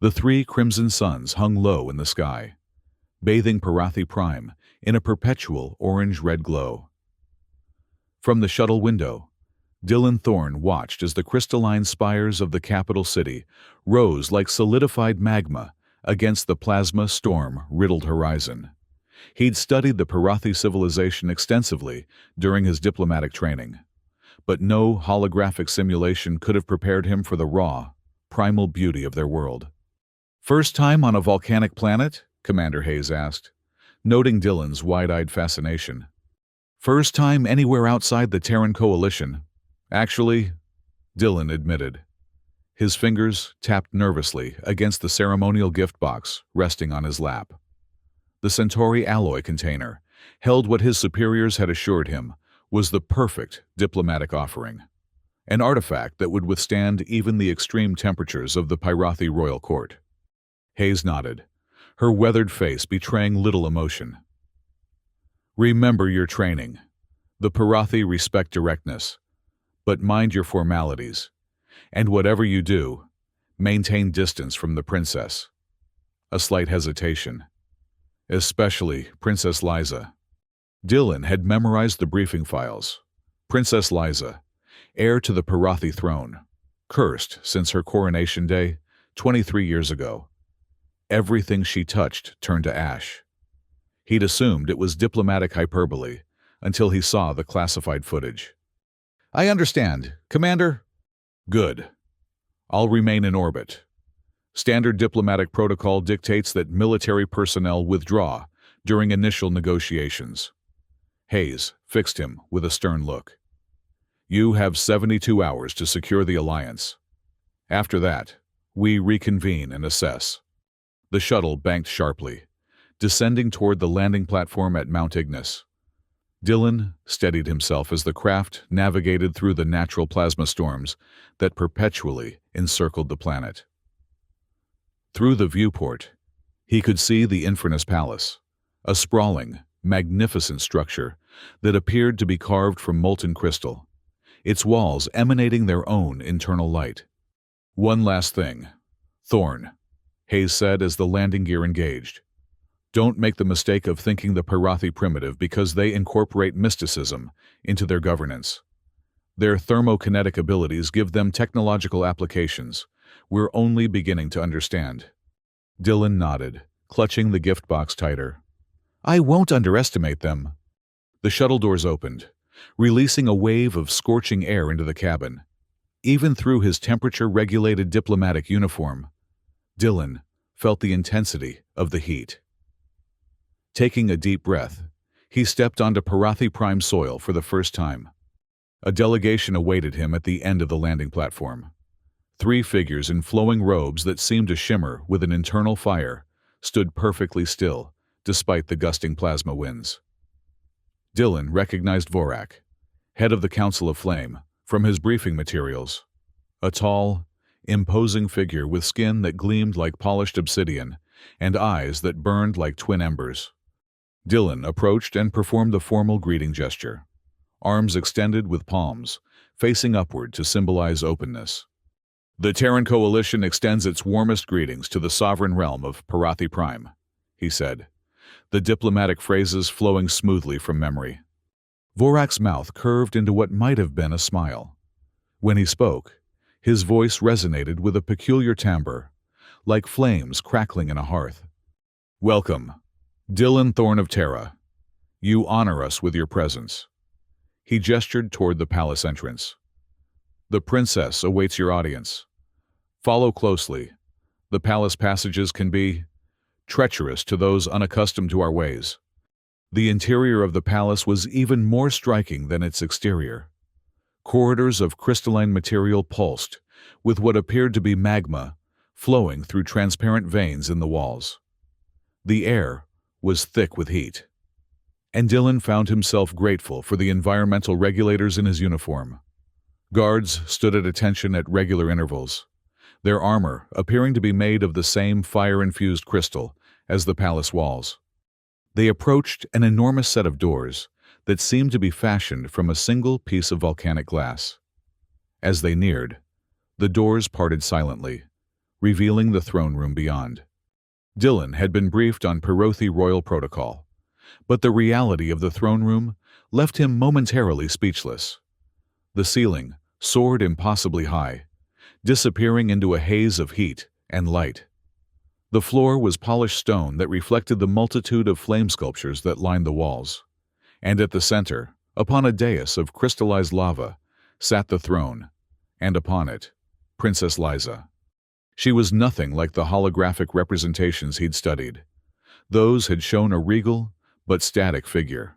The three crimson suns hung low in the sky, bathing Parathi Prime in a perpetual orange-red glow. From the shuttle window, Dylan Thorne watched as the crystalline spires of the capital city rose like solidified magma against the plasma storm-riddled horizon. He'd studied the Parathi civilization extensively during his diplomatic training, but no holographic simulation could have prepared him for the raw, primal beauty of their world. "First time on a volcanic planet?" Commander Hayes asked, noting Dylan's wide-eyed fascination. "First time anywhere outside the Terran Coalition. Actually," Dylan admitted. His fingers tapped nervously against the ceremonial gift box resting on his lap. The Centauri alloy container held what his superiors had assured him was the perfect diplomatic offering, an artifact that would withstand even the extreme temperatures of the Parathi royal court. Hayes nodded, her weathered face betraying little emotion. "Remember your training. The Parathi respect directness, but mind your formalities. And whatever you do, maintain distance from the princess." A slight hesitation. "Especially Princess Liza." Dylan had memorized the briefing files. Princess Liza, heir to the Parathi throne, cursed since her coronation day 23 years ago. Everything she touched turned to ash. He'd assumed it was diplomatic hyperbole until he saw the classified footage. "I understand, Commander." "Good. I'll remain in orbit. Standard diplomatic protocol dictates that military personnel withdraw during initial negotiations." Hayes fixed him with a stern look. "You have 72 hours to secure the alliance. After that, we reconvene and assess." The shuttle banked sharply, descending toward the landing platform at Mount Ignis. Dylan steadied himself as the craft navigated through the natural plasma storms that perpetually encircled the planet. Through the viewport, he could see the Infernus Palace, a sprawling, magnificent structure that appeared to be carved from molten crystal, its walls emanating their own internal light. "One last thing, Thorne," Hayes said as the landing gear engaged. "Don't make the mistake of thinking the Parathi primitive because they incorporate mysticism into their governance. Their thermokinetic abilities give them technological applications we're only beginning to understand." Dylan nodded, clutching the gift box tighter. "I won't underestimate them." The shuttle doors opened, releasing a wave of scorching air into the cabin. Even through his temperature-regulated diplomatic uniform, Dylan felt the intensity of the heat. Taking a deep breath, he stepped onto Parathi Prime soil for the first time. A delegation awaited him at the end of the landing platform. Three figures in flowing robes that seemed to shimmer with an internal fire stood perfectly still, despite the gusting plasma winds. Dylan recognized Vorak, head of the Council of Flame, from his briefing materials. A tall, imposing figure with skin that gleamed like polished obsidian and eyes that burned like twin embers. Dylan approached and performed the formal greeting gesture, arms extended with palms, facing upward to symbolize openness. "The Terran Coalition extends its warmest greetings to the sovereign realm of Parathi Prime," he said, the diplomatic phrases flowing smoothly from memory. Vorak's mouth curved into what might have been a smile. When he spoke, his voice resonated with a peculiar timbre, like flames crackling in a hearth. "Welcome, Dylan Thorne of Terra. You honor us with your presence." He gestured toward the palace entrance. "The princess awaits your audience. Follow closely. The palace passages can be treacherous to those unaccustomed to our ways." The interior of the palace was even more striking than its exterior. Corridors of crystalline material pulsed, with what appeared to be magma flowing through transparent veins in the walls. The air was thick with heat, and Dylan found himself grateful for the environmental regulators in his uniform. Guards stood at attention at regular intervals, their armor appearing to be made of the same fire-infused crystal as the palace walls. They approached an enormous set of doors that seemed to be fashioned from a single piece of volcanic glass. As they neared, the doors parted silently, revealing the throne room beyond. Dylan had been briefed on Perothi royal protocol, but the reality of the throne room left him momentarily speechless. The ceiling soared impossibly high, disappearing into a haze of heat and light. The floor was polished stone that reflected the multitude of flame sculptures that lined the walls, and at the center, upon a dais of crystallized lava, sat the throne, and upon it, Princess Liza. She was nothing like the holographic representations he'd studied. Those had shown a regal but static figure,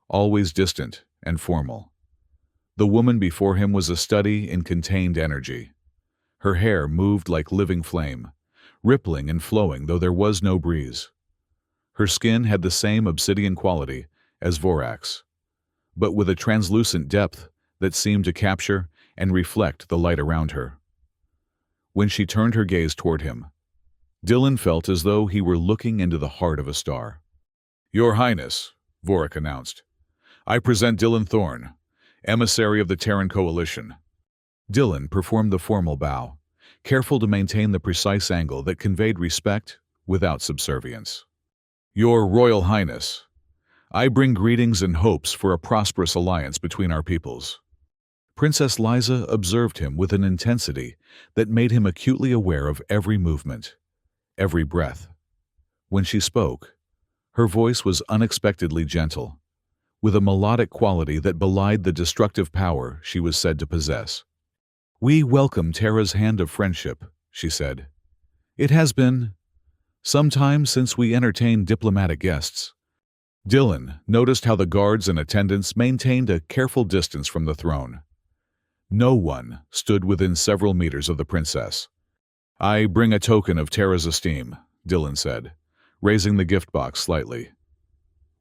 always distant and formal. The woman before him was a study in contained energy. Her hair moved like living flame, rippling and flowing though there was no breeze. Her skin had the same obsidian quality as Vorax, but with a translucent depth that seemed to capture and reflect the light around her. When she turned her gaze toward him, Dylan felt as though he were looking into the heart of a star. "Your Highness," Vorak announced, "I present Dylan Thorne, emissary of the Terran Coalition." Dylan performed the formal bow, careful to maintain the precise angle that conveyed respect without subservience. "Your Royal Highness, I bring greetings and hopes for a prosperous alliance between our peoples." Princess Liza observed him with an intensity that made him acutely aware of every movement, every breath. When she spoke, her voice was unexpectedly gentle, with a melodic quality that belied the destructive power she was said to possess. "We welcome Terra's hand of friendship," she said. "It has been some time since we entertained diplomatic guests." Dylan noticed how the guards and attendants maintained a careful distance from the throne. No one stood within several meters of the princess. "I bring a token of Terra's esteem," Dylan said, raising the gift box slightly.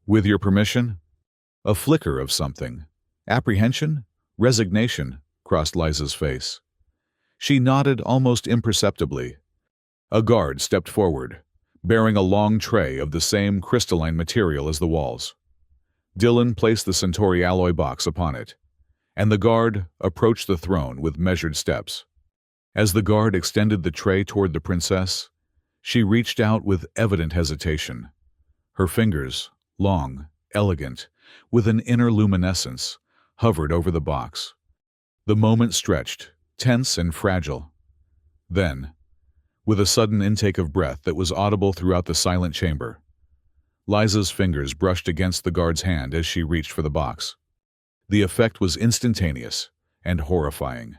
"With your permission?" A flicker of something, apprehension, resignation, crossed Liza's face. She nodded almost imperceptibly. A guard stepped forward, bearing a long tray of the same crystalline material as the walls. Dylan placed the Centauri alloy box upon it, and the guard approached the throne with measured steps. As the guard extended the tray toward the princess, she reached out with evident hesitation. Her fingers, long, elegant, with an inner luminescence, hovered over the box. The moment stretched, tense and fragile. Then, with a sudden intake of breath that was audible throughout the silent chamber, Liza's fingers brushed against the guard's hand as she reached for the box. The effect was instantaneous and horrifying.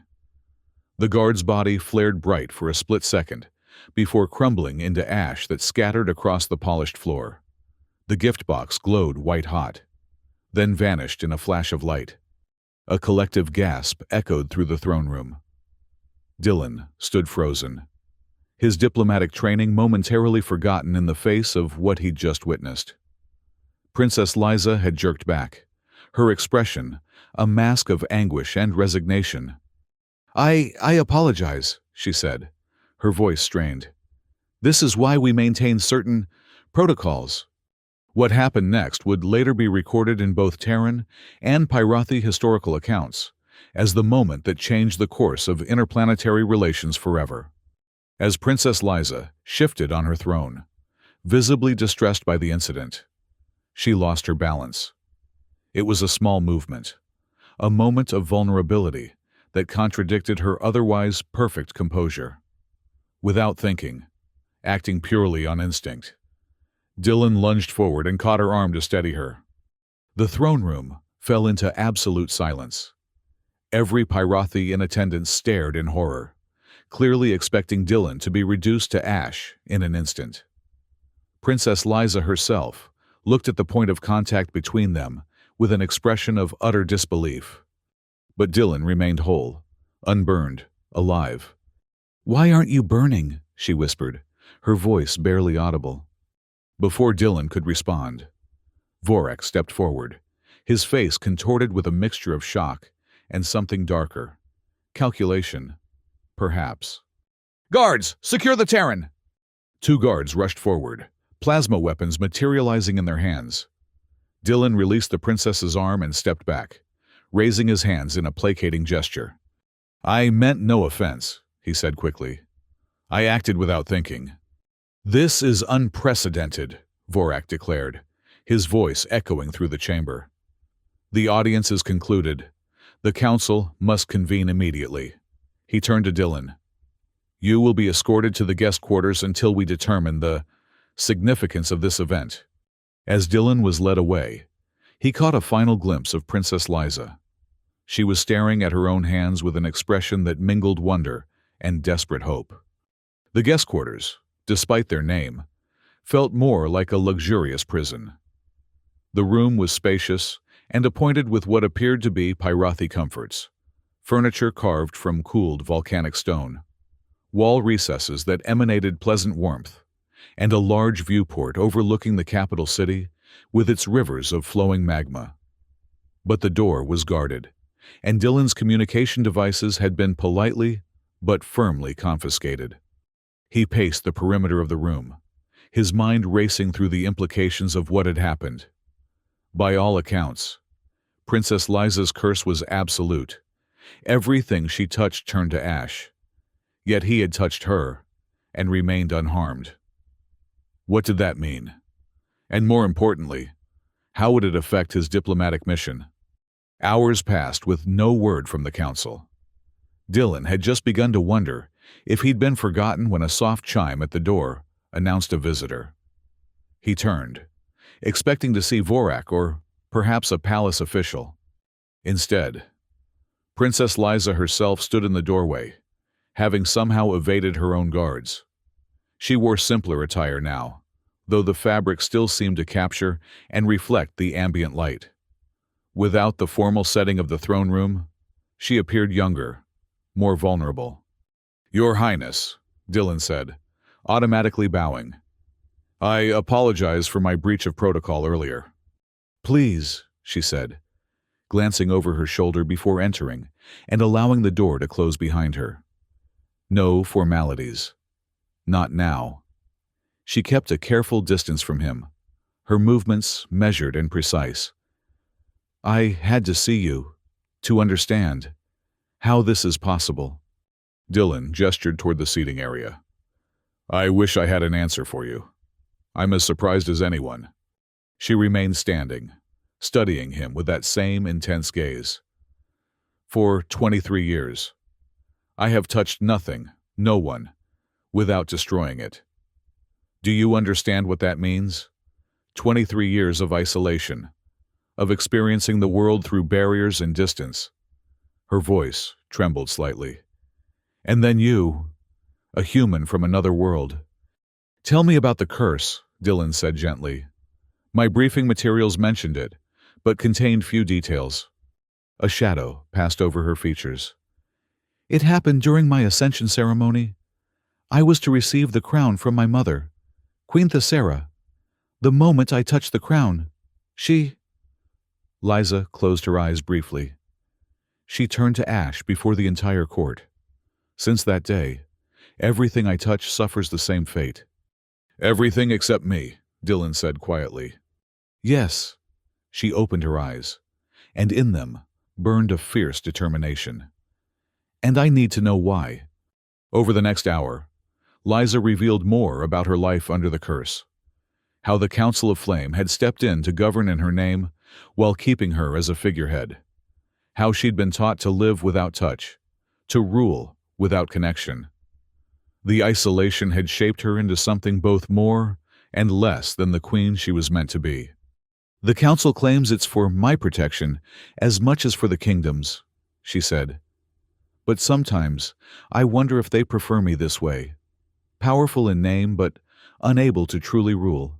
The guard's body flared bright for a split second before crumbling into ash that scattered across the polished floor. The gift box glowed white-hot, then vanished in a flash of light. A collective gasp echoed through the throne room. Dylan stood frozen, his diplomatic training momentarily forgotten in the face of what he'd just witnessed. Princess Liza had jerked back, her expression a mask of anguish and resignation. I apologize," she said, her voice strained. "This is why we maintain certain protocols." What happened next would later be recorded in both Terran and Pyrothi historical accounts as the moment that changed the course of interplanetary relations forever. As Princess Liza shifted on her throne, visibly distressed by the incident, she lost her balance. It was a small movement, a moment of vulnerability that contradicted her otherwise perfect composure. Without thinking, acting purely on instinct, Dylan lunged forward and caught her arm to steady her. The throne room fell into absolute silence. Every Pyrothi in attendance stared in horror, clearly expecting Dylan to be reduced to ash in an instant. Princess Liza herself looked at the point of contact between them with an expression of utter disbelief. But Dylan remained whole, unburned, alive. "Why aren't you burning?" she whispered, her voice barely audible. Before Dylan could respond, Vorak stepped forward, his face contorted with a mixture of shock and something darker. Calculation, perhaps. "Guards, secure the Terran!" Two guards rushed forward, plasma weapons materializing in their hands. Dylan released the princess's arm and stepped back, raising his hands in a placating gesture. "I meant no offense," he said quickly. I acted without thinking. This is unprecedented, Vorak declared, his voice echoing through the chamber. The audience is concluded. The council must convene immediately. He turned to Dylan. You will be escorted to the guest quarters until we determine the significance of this event. As Dylan was led away, he caught a final glimpse of Princess Liza. She was staring at her own hands with an expression that mingled wonder and desperate hope. The guest quarters, despite their name, felt more like a luxurious prison. The room was spacious and appointed with what appeared to be Pyrothi comforts, furniture carved from cooled volcanic stone, wall recesses that emanated pleasant warmth, and a large viewport overlooking the capital city with its rivers of flowing magma. But the door was guarded, and Dylan's communication devices had been politely but firmly confiscated. He paced the perimeter of the room, his mind racing through the implications of what had happened. By all accounts, Princess Liza's curse was absolute. Everything she touched turned to ash. Yet he had touched her and remained unharmed. What did that mean? And more importantly, how would it affect his diplomatic mission? Hours passed with no word from the council. Dylan had just begun to wonder if he'd been forgotten when a soft chime at the door announced a visitor. He turned, expecting to see Vorak or perhaps a palace official. Instead, Princess Liza herself stood in the doorway, having somehow evaded her own guards. She wore simpler attire now, though the fabric still seemed to capture and reflect the ambient light. Without the formal setting of the throne room, she appeared younger, more vulnerable. "Your Highness," Dylan said, automatically bowing. "I apologize for my breach of protocol earlier." "Please," she said, glancing over her shoulder before entering and allowing the door to close behind her. No formalities. Not now. She kept a careful distance from him, her movements measured and precise. "I had to see you, to understand how this is possible." Dylan gestured toward the seating area. "I wish I had an answer for you. I'm as surprised as anyone." She remained standing, studying him with that same intense gaze. "For 23 years, I have touched nothing, no one, without destroying it. Do you understand what that means? 23 years of isolation, of experiencing the world through barriers and distance." Her voice trembled slightly. "And then you, a human from another world." "Tell me about the curse," Dylan said gently. "My briefing materials mentioned it, but contained few details." A shadow passed over her features. "It happened during my ascension ceremony. I was to receive the crown from my mother, Queen Thessera. The moment I touched the crown, she—" Liza closed her eyes briefly. She turned to ash before the entire court. "Since that day, everything I touch suffers the same fate." "Everything except me," Dylan said quietly. "Yes." She opened her eyes, and in them burned a fierce determination. "And I need to know why." Over the next hour, Liza revealed more about her life under the curse. How the Council of Flame had stepped in to govern in her name while keeping her as a figurehead. How she'd been taught to live without touch, to rule without connection. The isolation had shaped her into something both more and less than the queen she was meant to be. "The Council claims it's for my protection as much as for the kingdom's," she said. "But sometimes I wonder if they prefer me this way. Powerful in name, but unable to truly rule."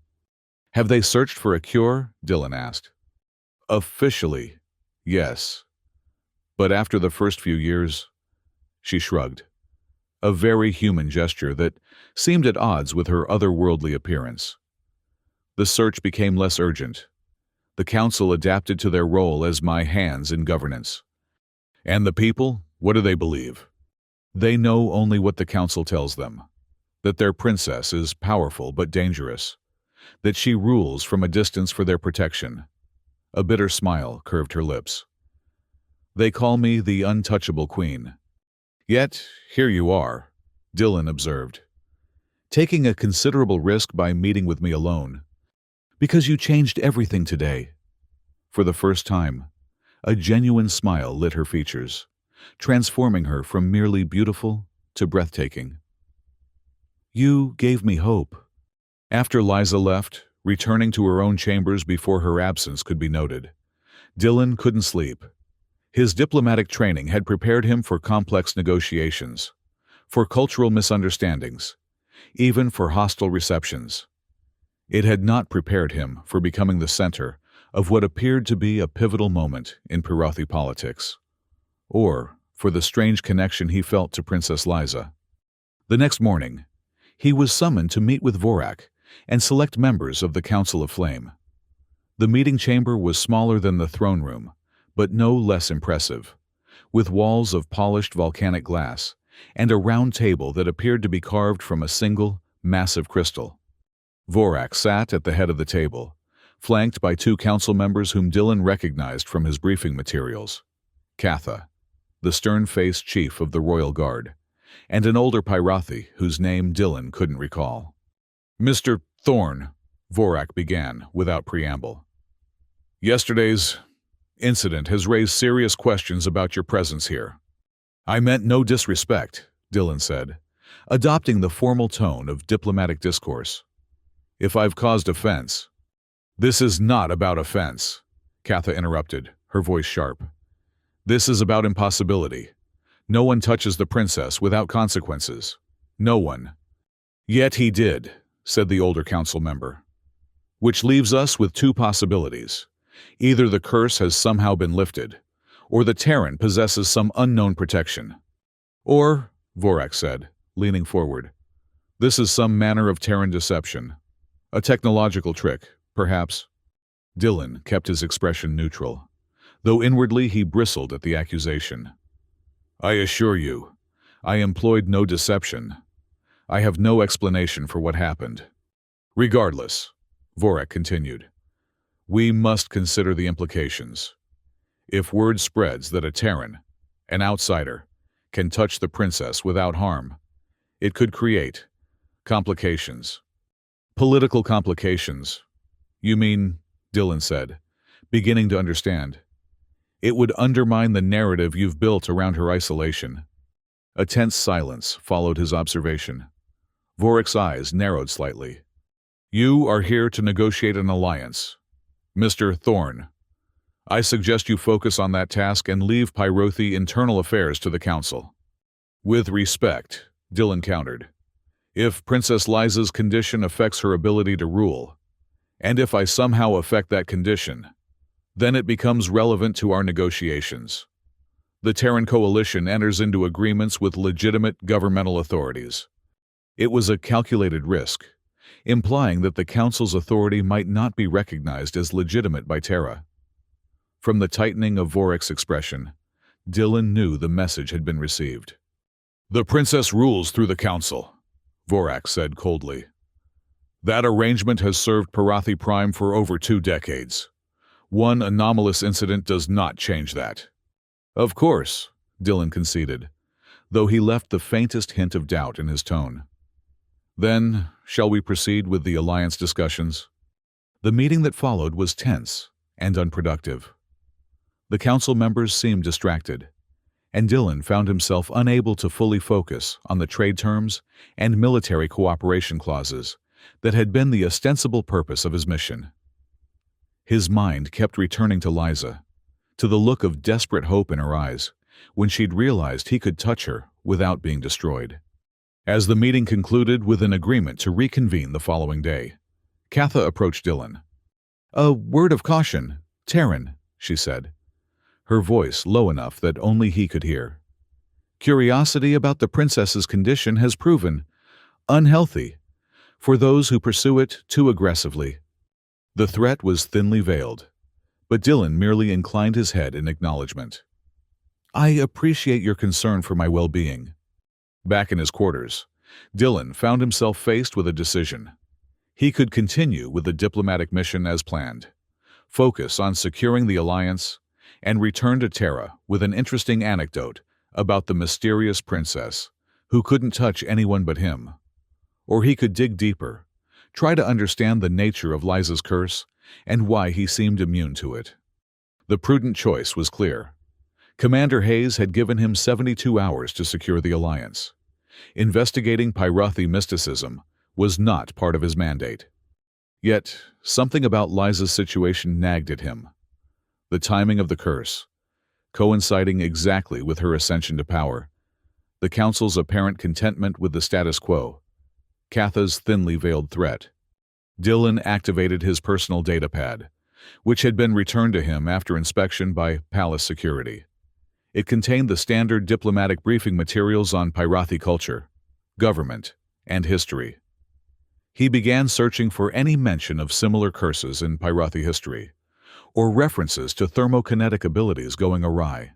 "Have they searched for a cure?" Dylan asked. "Officially, yes. But after the first few years," she shrugged, a very human gesture that seemed at odds with her otherworldly appearance. "The search became less urgent. The council adapted to their role as my hands in governance." "And the people, what do they believe?" "They know only what the council tells them. That their princess is powerful but dangerous. That she rules from a distance for their protection." A bitter smile curved her lips. "They call me the untouchable queen. Yet, here you are, Dylan observed, taking a considerable risk by meeting with me alone. Because you changed everything today. For the first time, a genuine smile lit her features, transforming her from merely beautiful to breathtaking. You gave me hope. After Liza left, returning to her own chambers before her absence could be noted, Dylan couldn't sleep. His diplomatic training had prepared him for complex negotiations, for cultural misunderstandings, even for hostile receptions. It had not prepared him for becoming the center of what appeared to be a pivotal moment in Parathi politics, or for the strange connection he felt to Princess Liza. The next morning, he was summoned to meet with Vorak and select members of the Council of Flame. The meeting chamber was smaller than the throne room, but no less impressive, with walls of polished volcanic glass and a round table that appeared to be carved from a single, massive crystal. Vorak sat at the head of the table, flanked by two council members whom Dylan recognized from his briefing materials: Katha, the stern-faced chief of the Royal Guard, and an older Pyrathi whose name Dylan couldn't recall. "Mr. Thorne," Vorak began without preamble, "yesterday's incident has raised serious questions about your presence here." "I meant no disrespect," Dylan said, adopting the formal tone of diplomatic discourse. "If I've caused offense—" "This is not about offense," Katha interrupted, her voice sharp. "This is about impossibility. No one touches the princess without consequences. No one." "Yet he did," said the older council member. "Which leaves us with two possibilities. Either the curse has somehow been lifted, or the Terran possesses some unknown protection. Or," Vorak said, leaning forward, "this is some manner of Terran deception. A technological trick, perhaps." Dylan kept his expression neutral, though inwardly he bristled at the accusation. "I assure you, I employed no deception. I have no explanation for what happened. Regardless," Vorak continued, "we must consider the implications. If word spreads that a Terran, an outsider, can touch the princess without harm, it could create complications." "Political complications, you mean?" Dylan said, beginning to understand. "It would undermine the narrative you've built around her isolation." A tense silence followed his observation. Vorak's eyes narrowed slightly. "You are here to negotiate an alliance. Mr. Thorne, I suggest you focus on that task and leave Pyrothi internal affairs to the council." "With respect," Dylan countered. "If Princess Liza's condition affects her ability to rule, and if I somehow affect that condition, then it becomes relevant to our negotiations. The Terran coalition enters into agreements with legitimate governmental authorities. It was a calculated risk, implying that the council's authority might not be recognized as legitimate by Terra." From the tightening of Vorak's expression, Dylan knew the message had been received. "The princess rules through the council," Vorak said coldly. "That arrangement has served Parathi Prime for over 2 decades. One anomalous incident does not change that." "Of course," Dylan conceded, though he left the faintest hint of doubt in his tone. "Then, shall we proceed with the alliance discussions?" The meeting that followed was tense and unproductive. The council members seemed distracted, and Dylan found himself unable to fully focus on the trade terms and military cooperation clauses that had been the ostensible purpose of his mission. His mind kept returning to Liza, to the look of desperate hope in her eyes when she'd realized he could touch her without being destroyed. As the meeting concluded with an agreement to reconvene the following day, Katha approached Dylan. "A word of caution, Terran," she said, her voice low enough that only he could hear. "Curiosity about the princess's condition has proven unhealthy for those who pursue it too aggressively." The threat was thinly veiled, but Dylan merely inclined his head in acknowledgement. "I appreciate your concern for my well-being." Back in his quarters, Dylan found himself faced with a decision. He could continue with the diplomatic mission as planned, focus on securing the alliance, and return to Terra with an interesting anecdote about the mysterious princess who couldn't touch anyone but him. Or he could dig deeper, try to understand the nature of Liza's curse and why he seemed immune to it. The prudent choice was clear. Commander Hayes had given him 72 hours to secure the alliance. Investigating Pyrothi mysticism was not part of his mandate. Yet, something about Liza's situation nagged at him. The timing of the curse, coinciding exactly with her ascension to power, the Council's apparent contentment with the status quo, Katha's thinly veiled threat. Dylan activated his personal datapad, which had been returned to him after inspection by Palace Security. It contained the standard diplomatic briefing materials on Pyrothi culture, government, and history. He began searching for any mention of similar curses in Pyrothi history, or references to thermokinetic abilities going awry.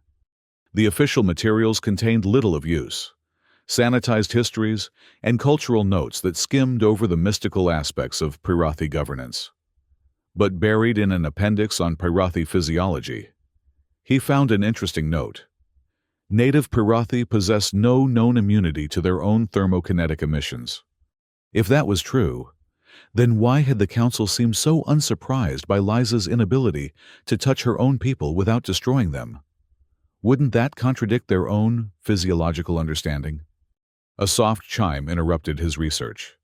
The official materials contained little of use, sanitized histories, and cultural notes that skimmed over the mystical aspects of Pyrothi governance. But buried in an appendix on Pyrothi physiology, he found an interesting note. Native Pyrothi possess no known immunity to their own thermokinetic emissions. If that was true, then why had the Council seemed so unsurprised by Liza's inability to touch her own people without destroying them? Wouldn't that contradict their own physiological understanding? A soft chime interrupted his research.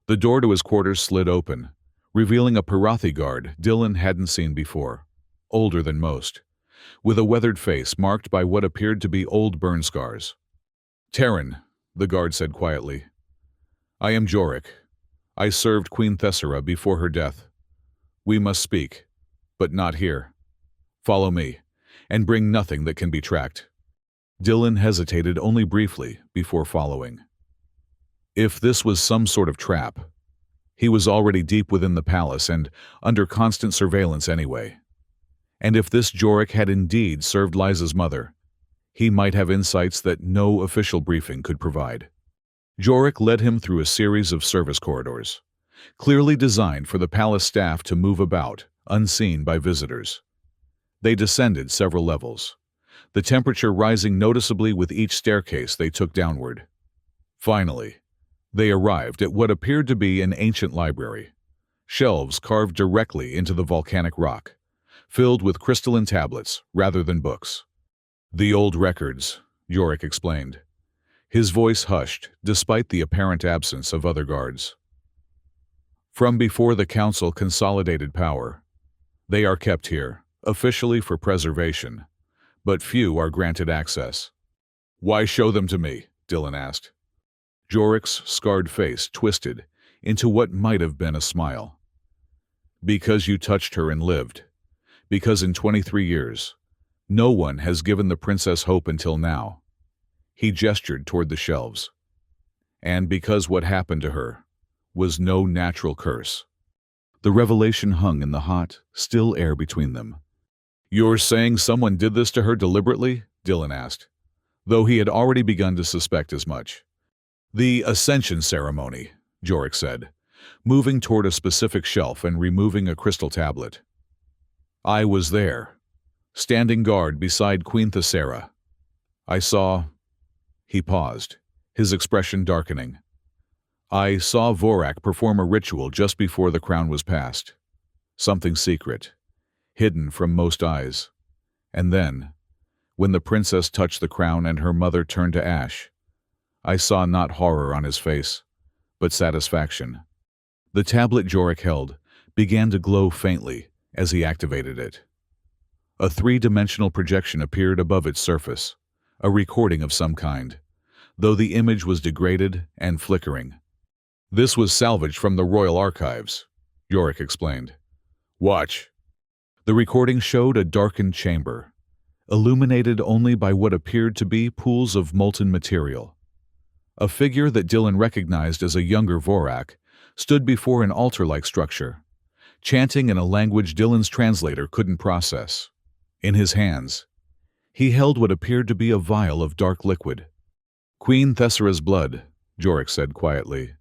The door to his quarters slid open, revealing a Pyrothi guard Dylan hadn't seen before, older than most, with a weathered face marked by what appeared to be old burn scars. "Terran," the guard said quietly. "I am Jorik. I served Queen Thessera before her death. We must speak, but not here. Follow me, and bring nothing that can be tracked." Dylan hesitated only briefly before following. If this was some sort of trap, he was already deep within the palace and under constant surveillance anyway. And if this Jorik had indeed served Liza's mother, he might have insights that no official briefing could provide. Jorik led him through a series of service corridors, clearly designed for the palace staff to move about, unseen by visitors. They descended several levels, the temperature rising noticeably with each staircase they took downward. Finally, they arrived at what appeared to be an ancient library, shelves carved directly into the volcanic rock, filled with crystalline tablets rather than books. "The old records," Jorik explained, his voice hushed despite the apparent absence of other guards. "From before the Council consolidated power. They are kept here, officially for preservation, but few are granted access." "Why show them to me?" Dylan asked. Jorik's scarred face twisted into what might have been a smile. "Because you touched her and lived. Because in 23 years, no one has given the princess hope until now." He gestured toward the shelves. "And because what happened to her was no natural curse." The revelation hung in the hot, still air between them. "You're saying someone did this to her deliberately?" Dylan asked, though he had already begun to suspect as much. "The Ascension Ceremony," Jorik said, moving toward a specific shelf and removing a crystal tablet. "I was there, standing guard beside Queen Thessera. I saw—" He paused, his expression darkening. "I saw Vorak perform a ritual just before the crown was passed. Something secret, hidden from most eyes. And then, when the princess touched the crown and her mother turned to ash, I saw not horror on his face, but satisfaction." The tablet Jorik held began to glow faintly as he activated it. A three-dimensional projection appeared above its surface, a recording of some kind, though the image was degraded and flickering. "This was salvaged from the Royal Archives," Jorik explained. "Watch." The recording showed a darkened chamber, illuminated only by what appeared to be pools of molten material. A figure that Dylan recognized as a younger Vorak stood before an altar-like structure, chanting in a language Dylan's translator couldn't process. In his hands, he held what appeared to be a vial of dark liquid. "Queen Thessera's blood," Jorik said quietly.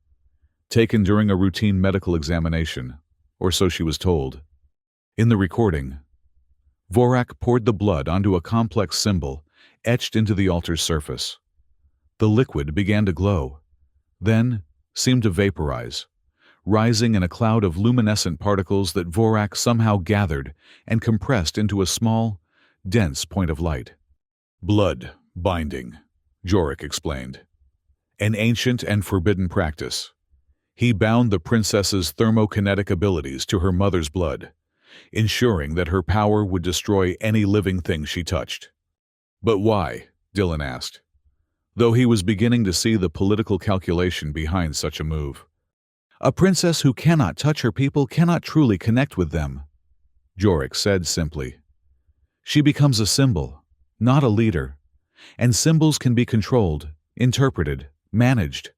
"Taken during a routine medical examination, or so she was told." In the recording, Vorak poured the blood onto a complex symbol etched into the altar's surface. The liquid began to glow, then seemed to vaporize, rising in a cloud of luminescent particles that Vorak somehow gathered and compressed into a small, dense point of light. Blood binding, Jorik explained. An ancient and forbidden practice. He bound the princess's thermokinetic abilities to her mother's blood, ensuring that her power would destroy any living thing she touched. But why? Dylan asked, though he was beginning to see the political calculation behind such a move. A princess who cannot touch her people cannot truly connect with them, Jorik said simply. She becomes a symbol, not a leader, and symbols can be controlled, interpreted, managed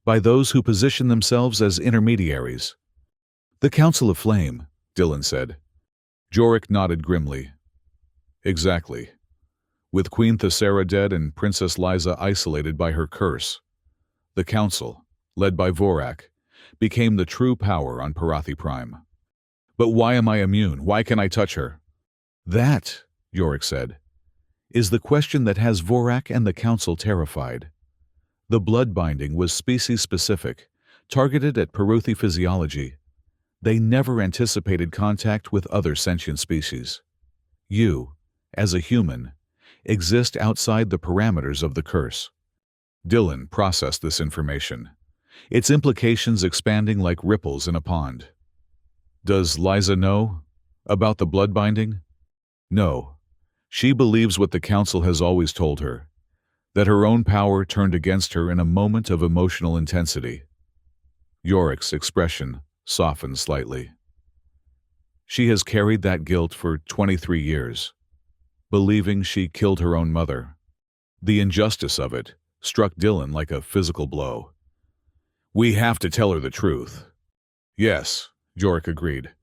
by those who position themselves as intermediaries. The Council of Flame, Dylan said. Jorik nodded grimly. Exactly. With Queen Thessera dead and Princess Liza isolated by her curse, the Council, led by Vorak, became the true power on Parathi Prime. But why am I immune? Why can I touch her? That, Jorik said, is the question that has Vorak and the Council terrified. The blood binding was species-specific, targeted at Parathi physiology. They never anticipated contact with other sentient species. You, as a human, exist outside the parameters of the curse. Dylan processed this information, its implications expanding like ripples in a pond. Does Liza know about the blood binding? No. She believes what the Council has always told her, that her own power turned against her in a moment of emotional intensity. Jorik's expression softened slightly. She has carried that guilt for 23 years, believing she killed her own mother. The injustice of it struck Dylan like a physical blow. We have to tell her the truth. Yes, Jorik agreed,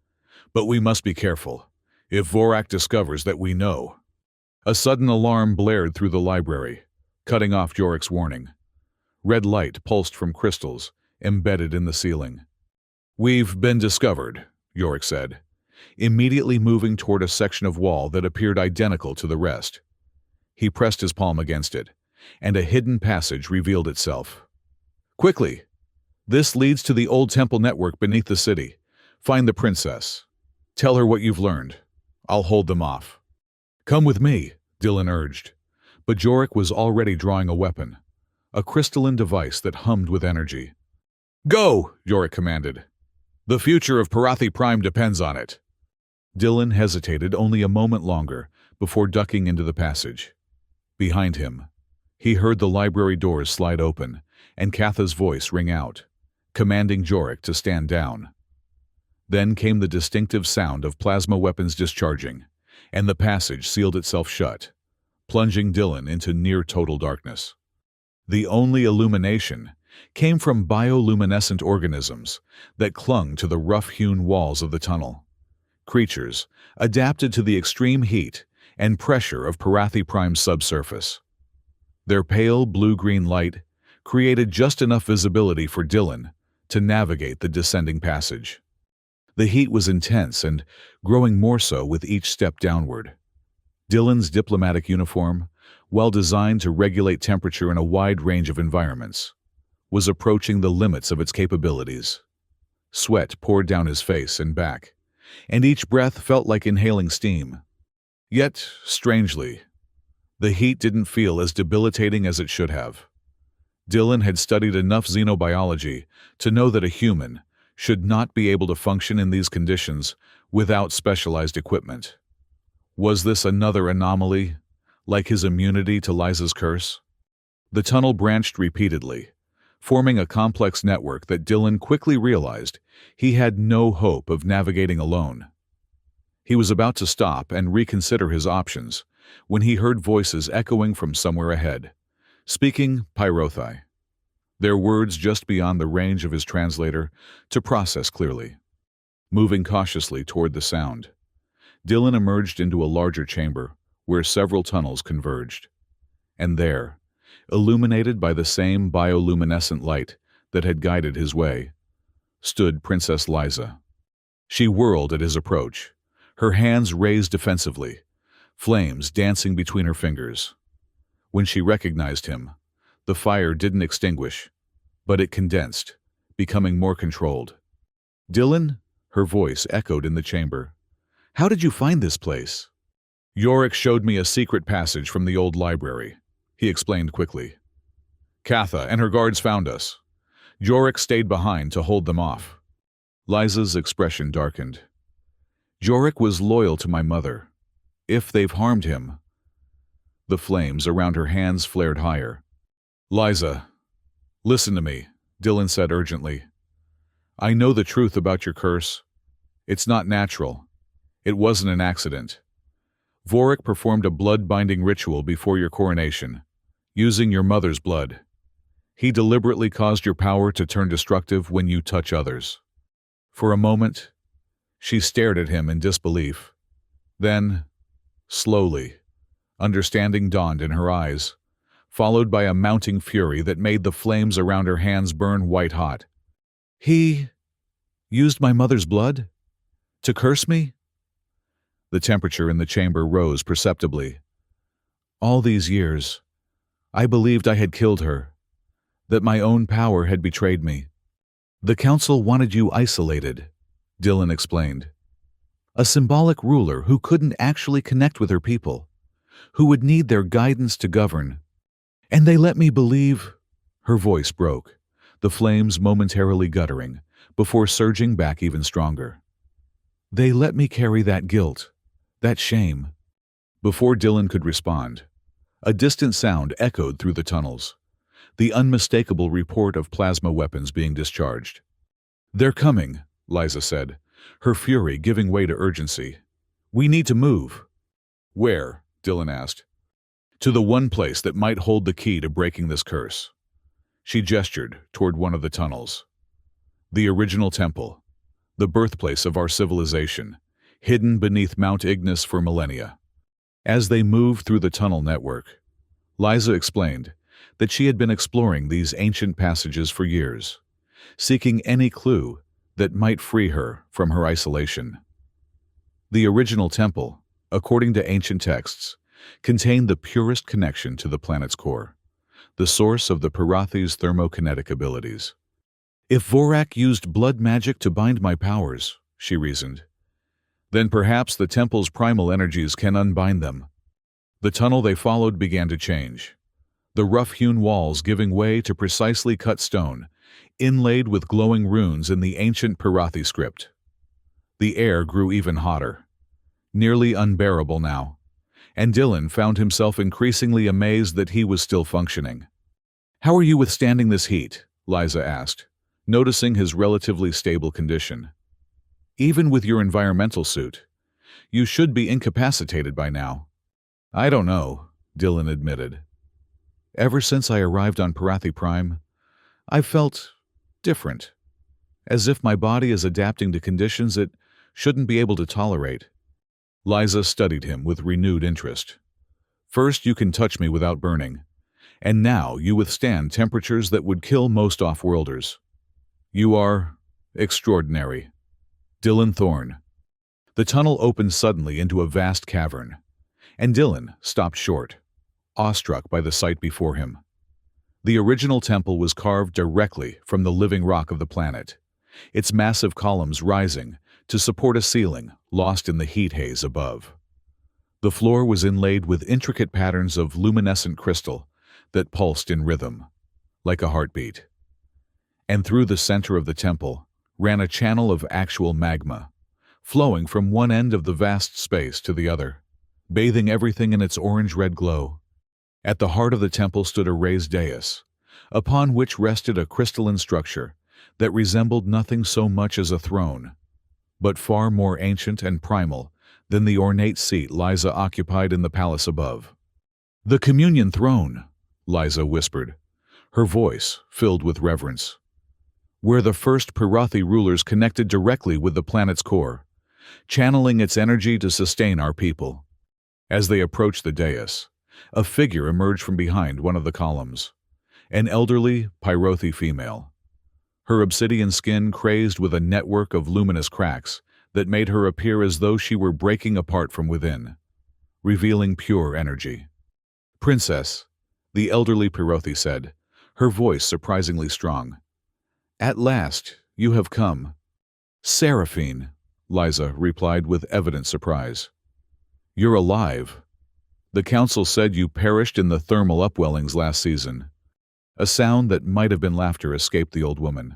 but we must be careful. If Vorak discovers that we know. A sudden alarm blared through the library, cutting off Jorik's warning. Red light pulsed from crystals embedded in the ceiling. We've been discovered, Jorik said, immediately moving toward a section of wall that appeared identical to the rest. He pressed his palm against it, and a hidden passage revealed itself. Quickly! This leads to the old temple network beneath the city. Find the princess. Tell her what you've learned. I'll hold them off. Come with me, Dylan urged. But Jorik was already drawing a weapon, a crystalline device that hummed with energy. Go, Jorik commanded. The future of Parathi Prime depends on it. Dylan hesitated only a moment longer before ducking into the passage. Behind him, he heard the library doors slide open and Katha's voice ring out, commanding Jorik to stand down. Then came the distinctive sound of plasma weapons discharging, and the passage sealed itself shut, plunging Dylan into near-total darkness. The only illumination came from bioluminescent organisms that clung to the rough-hewn walls of the tunnel. Creatures adapted to the extreme heat and pressure of Parathi Prime's subsurface. Their pale blue-green light created just enough visibility for Dylan to navigate the descending passage. The heat was intense and growing more so with each step downward. Dylan's diplomatic uniform, well designed to regulate temperature in a wide range of environments, was approaching the limits of its capabilities. Sweat poured down his face and back, and each breath felt like inhaling steam. Yet, strangely, the heat didn't feel as debilitating as it should have. Dylan had studied enough xenobiology to know that a human should not be able to function in these conditions without specialized equipment. Was this another anomaly, like his immunity to Liza's curse? The tunnel branched repeatedly, forming a complex network that Dylan quickly realized he had no hope of navigating alone. He was about to stop and reconsider his options when he heard voices echoing from somewhere ahead, speaking Pyrothai, their words just beyond the range of his translator to process clearly. Moving cautiously toward the sound, Dylan emerged into a larger chamber where several tunnels converged. And there, illuminated by the same bioluminescent light that had guided his way, stood Princess Liza. She whirled at his approach, her hands raised defensively, flames dancing between her fingers. When she recognized him, The fire didn't extinguish, but it condensed, becoming more controlled. "Dylan?" Her voice echoed in the chamber. "How did you find this place?" "Yorick showed me a secret passage from the old library," he explained quickly. "Katha and her guards found us. Yorick stayed behind to hold them off." Liza's expression darkened. "Yorick was loyal to my mother. If they've harmed him—" The flames around her hands flared higher. "Liza, listen to me," Dylan said urgently. "I know the truth about your curse. It's not natural. It wasn't an accident. Vorik performed a blood-binding ritual before your coronation, using your mother's blood. He deliberately caused your power to turn destructive when you touch others." For a moment, she stared at him in disbelief. Then, slowly, understanding dawned in her eyes, followed by a mounting fury that made the flames around her hands burn white-hot. "He used my mother's blood? To curse me?" The temperature in the chamber rose perceptibly. "All these years, I believed I had killed her, that my own power had betrayed me. The council wanted you isolated," Dylan explained. "A symbolic ruler who couldn't actually connect with her people, who would need their guidance to govern. And they let me believe—" Her voice broke, the flames momentarily guttering, before surging back even stronger. "They let me carry that guilt, that shame." Before Dylan could respond, a distant sound echoed through the tunnels, the unmistakable report of plasma weapons being discharged. "They're coming," Liza said, her fury giving way to urgency. "We need to move." "Where?" Dylan asked. "To the one place that might hold the key to breaking this curse." She gestured toward one of the tunnels. "The original temple, the birthplace of our civilization, hidden beneath Mount Ignis for millennia." As they moved through the tunnel network, Liza explained that she had been exploring these ancient passages for years, seeking any clue that might free her from her isolation. The original temple, according to ancient texts, contained the purest connection to the planet's core, the source of the Parathi's thermokinetic abilities. "If Vorak used blood magic to bind my powers," she reasoned, "then perhaps the temple's primal energies can unbind them." The tunnel they followed began to change, the rough-hewn walls giving way to precisely cut stone, inlaid with glowing runes in the ancient Parathi script. The air grew even hotter, nearly unbearable now, and Dylan found himself increasingly amazed that he was still functioning. "How are you withstanding this heat?" Liza asked, noticing his relatively stable condition. "Even with your environmental suit, you should be incapacitated by now." "I don't know," Dylan admitted. "Ever since I arrived on Parathi Prime, I've felt different, as if my body is adapting to conditions it shouldn't be able to tolerate." Liza studied him with renewed interest. "First you can touch me without burning, and now you withstand temperatures that would kill most off-worlders. You are extraordinary." Dylan Thorne. The tunnel opened suddenly into a vast cavern, and Dylan stopped short, awestruck by the sight before him. The original temple was carved directly from the living rock of the planet, its massive columns rising to support a ceiling lost in the heat haze above. The floor was inlaid with intricate patterns of luminescent crystal that pulsed in rhythm, like a heartbeat. And through the center of the temple ran a channel of actual magma, flowing from one end of the vast space to the other, bathing everything in its orange-red glow. At the heart of the temple stood a raised dais, upon which rested a crystalline structure that resembled nothing so much as a throne, but far more ancient and primal than the ornate seat Liza occupied in the palace above. "The communion throne," Liza whispered, her voice filled with reverence. "Where the first Parathi rulers connected directly with the planet's core, channeling its energy to sustain our people." As they approached the dais, a figure emerged from behind one of the columns, an elderly Pyrothi female. Her obsidian skin crazed with a network of luminous cracks that made her appear as though she were breaking apart from within, revealing pure energy. "Princess, the elderly Pirothi said, her voice surprisingly strong. At last, you have come. Seraphine, Liza replied with evident surprise. You're alive. The council said you perished in the thermal upwellings last season. A sound that might have been laughter escaped the old woman.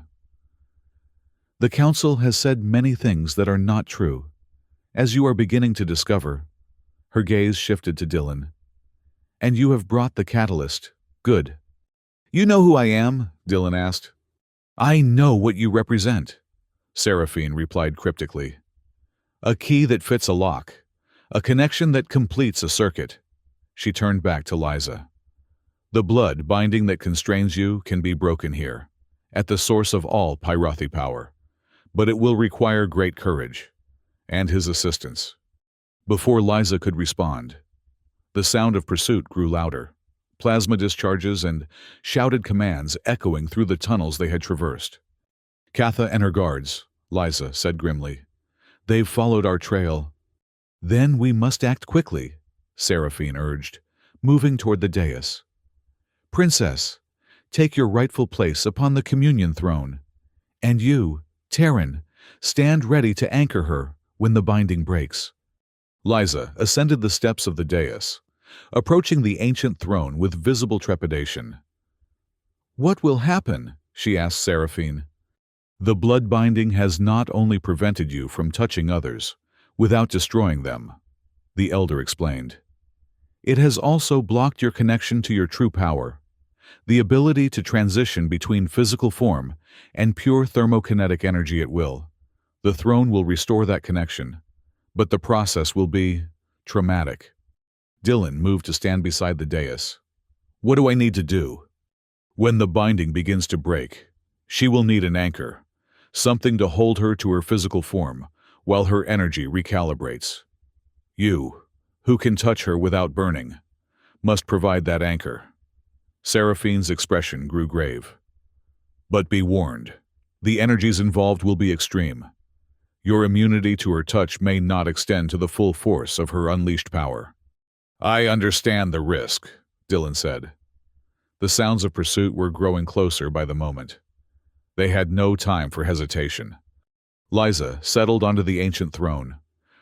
The council has said many things that are not true. As you are beginning to discover, her gaze shifted to Dylan. And you have brought the catalyst. Good. You know who I am? Dylan asked. I know what you represent, Seraphine replied cryptically. A key that fits a lock. A connection that completes a circuit. She turned back to Liza. The blood binding that constrains you can be broken here, at the source of all Pyrothi power. But it will require great courage, and his assistance. Before Liza could respond, the sound of pursuit grew louder, plasma discharges and shouted commands echoing through the tunnels they had traversed. Katha and her guards, Liza said grimly. They've followed our trail. Then we must act quickly, Seraphine urged, moving toward the dais. Princess, take your rightful place upon the communion throne. And you, Terran, stand ready to anchor her when the binding breaks. Liza ascended the steps of the dais, approaching the ancient throne with visible trepidation. What will happen? She asked Seraphine. The blood binding has not only prevented you from touching others without destroying them, the elder explained. It has also blocked your connection to your true power, the ability to transition between physical form and pure thermokinetic energy at will. The throne will restore that connection, but the process will be traumatic. Dylan moved to stand beside the dais. What do I need to do? When the binding begins to break, she will need an anchor, something to hold her to her physical form while her energy recalibrates. You, who can touch her without burning, must provide that anchor. Seraphine's expression grew grave. But be warned, the energies involved will be extreme. Your immunity to her touch may not extend to the full force of her unleashed power. I understand the risk, Dylan said. The sounds of pursuit were growing closer by the moment. They had no time for hesitation. Liza settled onto the ancient throne,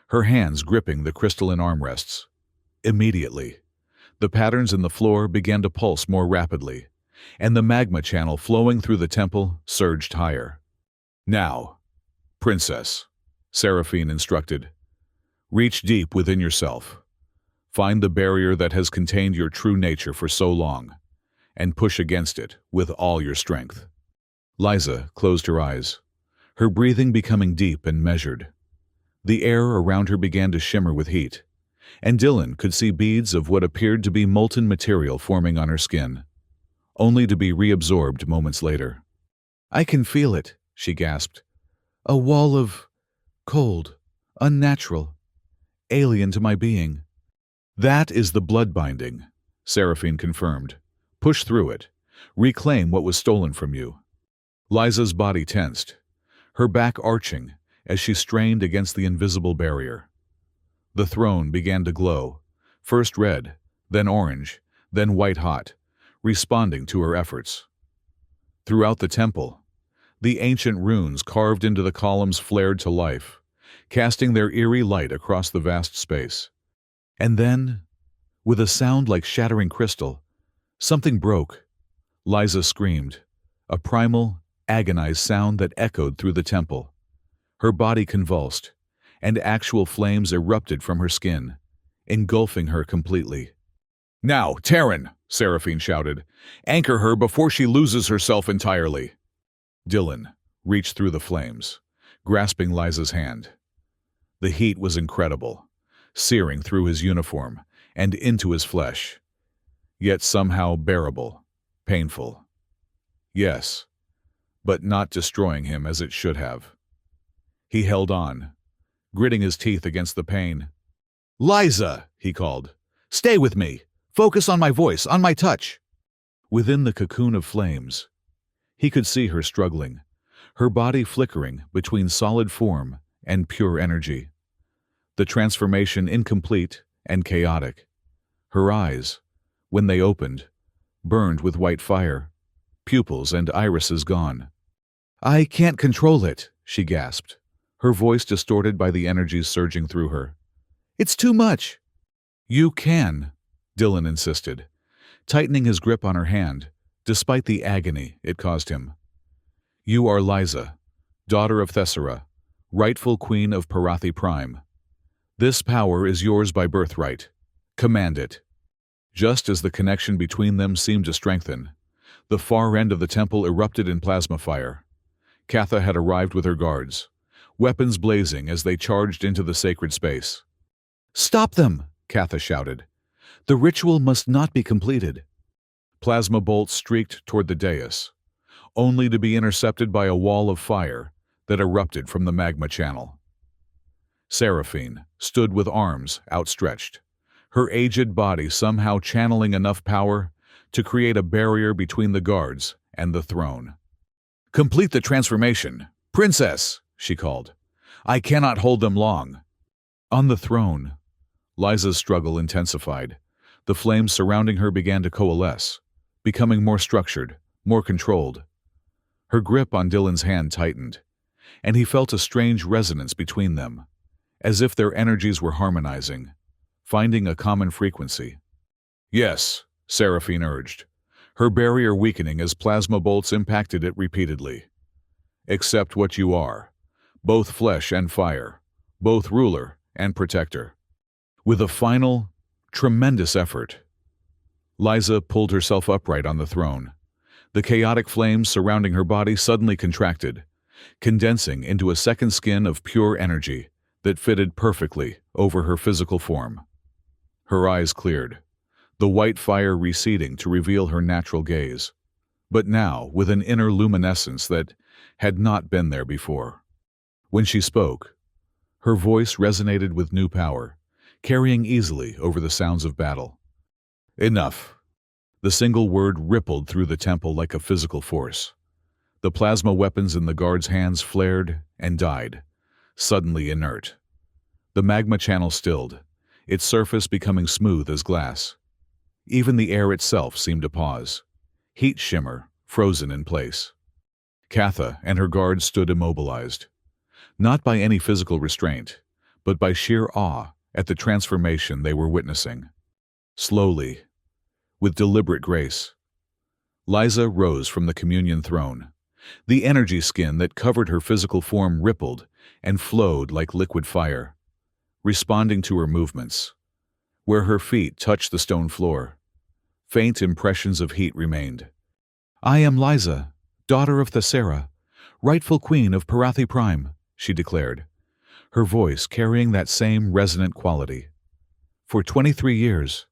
her hands gripping the crystalline armrests. Immediately, the patterns in the floor began to pulse more rapidly, and the magma channel flowing through the temple surged higher. Now, Princess, Seraphine instructed, reach deep within yourself. Find the barrier that has contained your true nature for so long, and push against it with all your strength. Liza closed her eyes, her breathing becoming deep and measured. The air around her began to shimmer with heat, and Dylan could see beads of what appeared to be molten material forming on her skin, only to be reabsorbed moments later. I can feel it, she gasped. A wall of cold, unnatural, alien to my being. That is the blood binding, Seraphine confirmed. Push through it. Reclaim what was stolen from you. Liza's body tensed, her back arching as she strained against the invisible barrier. The throne began to glow, first red, then orange, then white-hot, responding to her efforts. Throughout the temple, the ancient runes carved into the columns flared to life, casting their eerie light across the vast space. And then, with a sound like shattering crystal, something broke. Liza screamed, a primal, agonized sound that echoed through the temple. Her body convulsed, and actual flames erupted from her skin, engulfing her completely. Now, Terran, Seraphine shouted, anchor her before she loses herself entirely. Dylan reached through the flames, grasping Liza's hand. The heat was incredible, searing through his uniform and into his flesh, yet somehow bearable, painful. Yes, but not destroying him as it should have. He held on, gritting his teeth against the pain. Liza, he called, stay with me. Focus on my voice, on my touch. Within the cocoon of flames, he could see her struggling, her body flickering between solid form and pure energy. The transformation incomplete and chaotic. Her eyes, when they opened, burned with white fire, pupils and irises gone. "I can't control it," she gasped, her voice distorted by the energies surging through her. "It's too much." "You can," Dylan insisted, tightening his grip on her hand, despite the agony it caused him. "You are Liza, daughter of Thessera, rightful queen of Parathi Prime. This power is yours by birthright. Command it." Just as the connection between them seemed to strengthen, the far end of the temple erupted in plasma fire. Katha had arrived with her guards, weapons blazing as they charged into the sacred space. "Stop them!" Katha shouted. "The ritual must not be completed." Plasma bolts streaked toward the dais, only to be intercepted by a wall of fire that erupted from the magma channel. Seraphine stood with arms outstretched, her aged body somehow channeling enough power to create a barrier between the guards and the throne. "Complete the transformation, Princess!" she called. "I cannot hold them long." On the throne, Liza's struggle intensified. The flames surrounding her began to coalesce, becoming more structured, more controlled. Her grip on Dylan's hand tightened, and he felt a strange resonance between them, as if their energies were harmonizing, finding a common frequency. "Yes," Seraphine urged, her barrier weakening as plasma bolts impacted it repeatedly. "Accept what you are, both flesh and fire, both ruler and protector." With a final, tremendous effort, Liza pulled herself upright on the throne. The chaotic flames surrounding her body suddenly contracted, condensing into a second skin of pure energy that fitted perfectly over her physical form. Her eyes cleared, the white fire receding to reveal her natural gaze, but now with an inner luminescence that had not been there before. When she spoke, her voice resonated with new power, carrying easily over the sounds of battle. "Enough." The single word rippled through the temple like a physical force. The plasma weapons in the guards' hands flared and died, suddenly inert. The magma channel stilled, its surface becoming smooth as glass. Even the air itself seemed to pause, heat shimmer frozen in place. Katha and her guards stood immobilized, not by any physical restraint, but by sheer awe at the transformation they were witnessing. Slowly, with deliberate grace, Liza rose from the communion throne. The energy skin that covered her physical form rippled and flowed like liquid fire, responding to her movements. Where her feet touched the stone floor, faint impressions of heat remained. "I am Liza, daughter of Thessera, rightful queen of Parathi Prime," she declared, her voice carrying that same resonant quality. "For 23 years,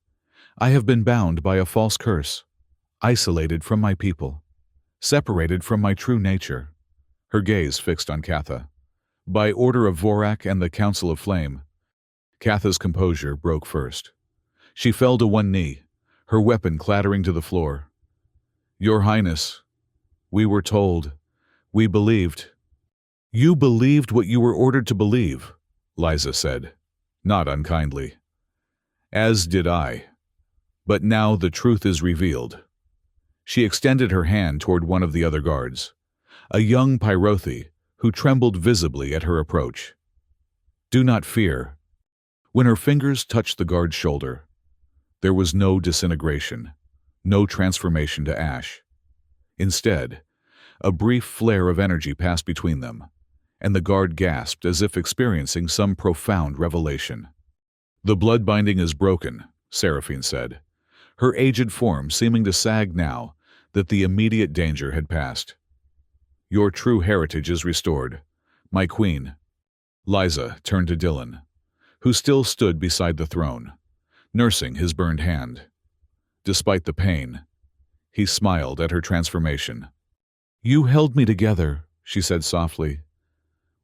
I have been bound by a false curse, isolated from my people, separated from my true nature." Her gaze fixed on Katha. "By order of Vorak and the Council of Flame." Katha's composure broke first. She fell to one knee, her weapon clattering to the floor. "Your Highness, we were told, we believed." "You believed what you were ordered to believe," Liza said, not unkindly. "As did I. But now the truth is revealed." She extended her hand toward one of the other guards, a young Pyrothi who trembled visibly at her approach. "Do not fear." When her fingers touched the guard's shoulder, there was no disintegration, no transformation to ash. Instead, a brief flare of energy passed between them, and the guard gasped as if experiencing some profound revelation. "The blood binding is broken," Seraphine said, her aged form seeming to sag now that the immediate danger had passed. "Your true heritage is restored, my queen." Liza turned to Dylan, who still stood beside the throne, nursing his burned hand. Despite the pain, he smiled at her transformation. "You held me together," she said softly,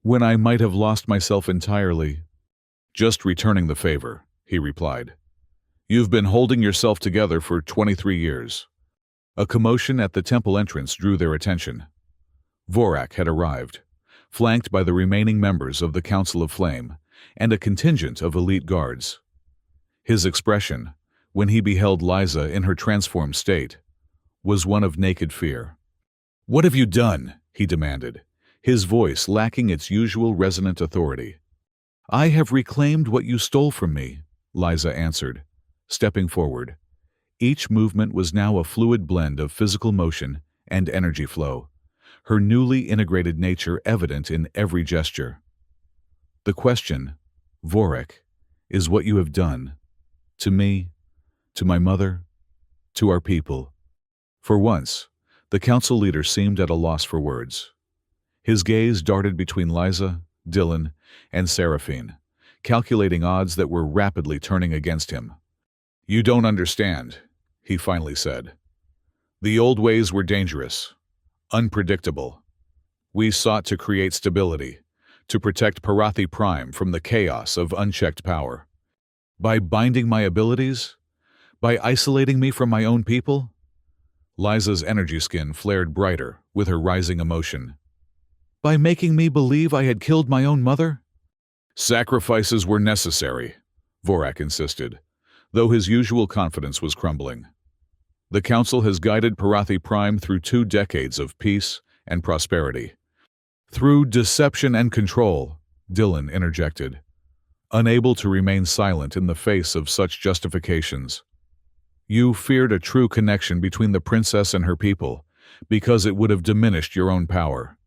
"when I might have lost myself entirely." "Just returning the favor," he replied. "You've been holding yourself together for 23 years. A commotion at the temple entrance drew their attention. Vorak had arrived, flanked by the remaining members of the Council of Flame and a contingent of elite guards. His expression, when he beheld Liza in her transformed state, was one of naked fear. "What have you done?" he demanded, his voice lacking its usual resonant authority. "I have reclaimed what you stole from me," Liza answered, stepping forward. Each movement was now a fluid blend of physical motion and energy flow, her newly integrated nature evident in every gesture. "The question, Vorek, is what you have done. To me, to my mother, to our people." For once, the council leader seemed at a loss for words. His gaze darted between Liza, Dylan, and Seraphine, calculating odds that were rapidly turning against him. "You don't understand," he finally said. "The old ways were dangerous, unpredictable. We sought to create stability, to protect Parathi Prime from the chaos of unchecked power. By binding my abilities? By isolating me from my own people?" Liza's energy skin flared brighter with her rising emotion. "By making me believe I had killed my own mother?" "Sacrifices were necessary," Vorek insisted, though his usual confidence was crumbling. "The Council has guided Parathi Prime through 2 decades of peace and prosperity." "Through deception and control," Dylan interjected, unable to remain silent in the face of such justifications. "You feared a true connection between the princess and her people, because it would have diminished your own power."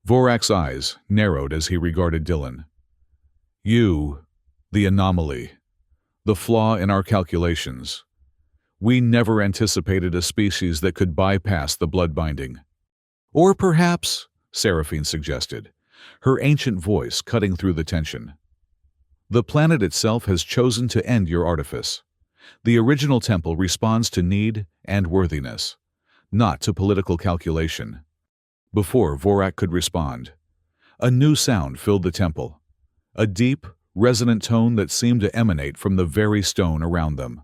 Vorak's eyes narrowed as he regarded Dylan. "You, the anomaly, the flaw in our calculations. We never anticipated a species that could bypass the blood binding." "Or perhaps," Seraphine suggested, her ancient voice cutting through the tension, "the planet itself has chosen to end your artifice. The original temple responds to need and worthiness, not to political calculation." Before Vorak could respond, a new sound filled the temple, a deep, resonant tone that seemed to emanate from the very stone around them.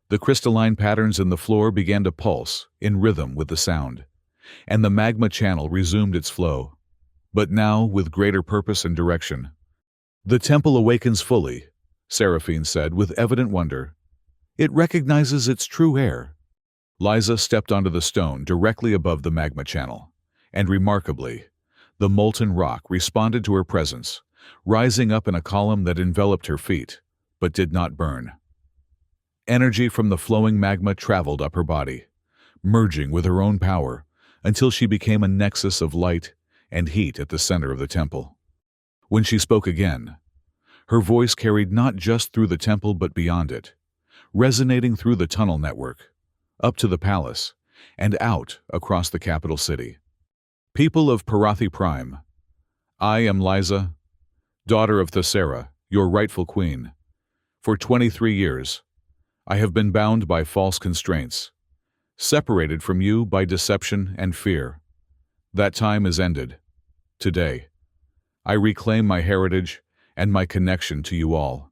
The crystalline patterns in the floor began to pulse in rhythm with the sound, and the magma channel resumed its flow, but now with greater purpose and direction. "The temple awakens fully," Seraphine said with evident wonder. "It recognizes its true heir." Liza stepped onto the stone directly above the magma channel, and remarkably, the molten rock responded to her presence, rising up in a column that enveloped her feet, but did not burn. Energy from the flowing magma traveled up her body, merging with her own power, until she became a nexus of light and heat at the center of the temple. When she spoke again, her voice carried not just through the temple but beyond it, resonating through the tunnel network, up to the palace, and out across the capital city. "People of Parathi Prime, I am Liza, daughter of Thesera, your rightful queen. For 23 years, I have been bound by false constraints, separated from you by deception and fear. That time is ended. Today, I reclaim my heritage and my connection to you all."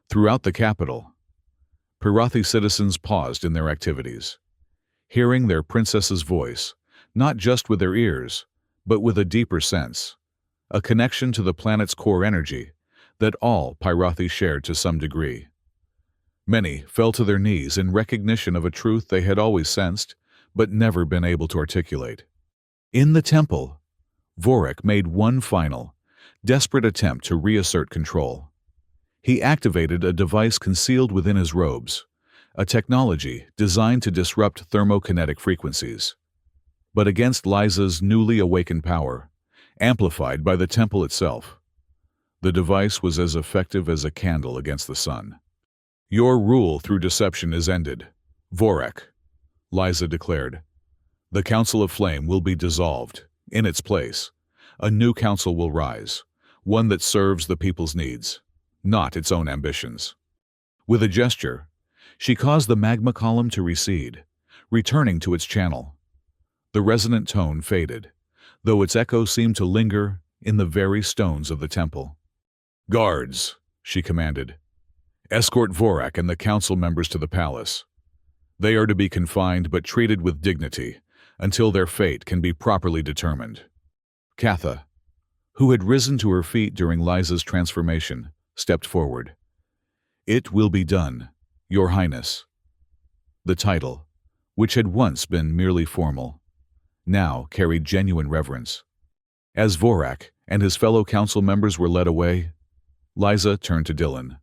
Throughout the capital, Parathi citizens paused in their activities, hearing their princess's voice, not just with their ears, but with a deeper sense, a connection to the planet's core energy that all Parathi shared to some degree. Many fell to their knees in recognition of a truth they had always sensed, but never been able to articulate. In the temple, Vorek made one final, desperate attempt to reassert control. He activated a device concealed within his robes, a technology designed to disrupt thermokinetic frequencies. But against Liza's newly awakened power, amplified by the temple itself, the device was as effective as a candle against the sun. "Your rule through deception is ended, Vorek," Liza declared. "The Council of Flame will be dissolved. In its place, a new council will rise, one that serves the people's needs, not its own ambitions." With a gesture, she caused the magma column to recede, returning to its channel. The resonant tone faded, though its echo seemed to linger in the very stones of the temple. "Guards," she commanded, "escort Vorek and the council members to the palace. They are to be confined but treated with dignity until their fate can be properly determined." Katha, who had risen to her feet during Liza's transformation, stepped forward. "It will be done, Your Highness." The title, which had once been merely formal, now carried genuine reverence. As Vorak and his fellow council members were led away, Liza turned to Dylan.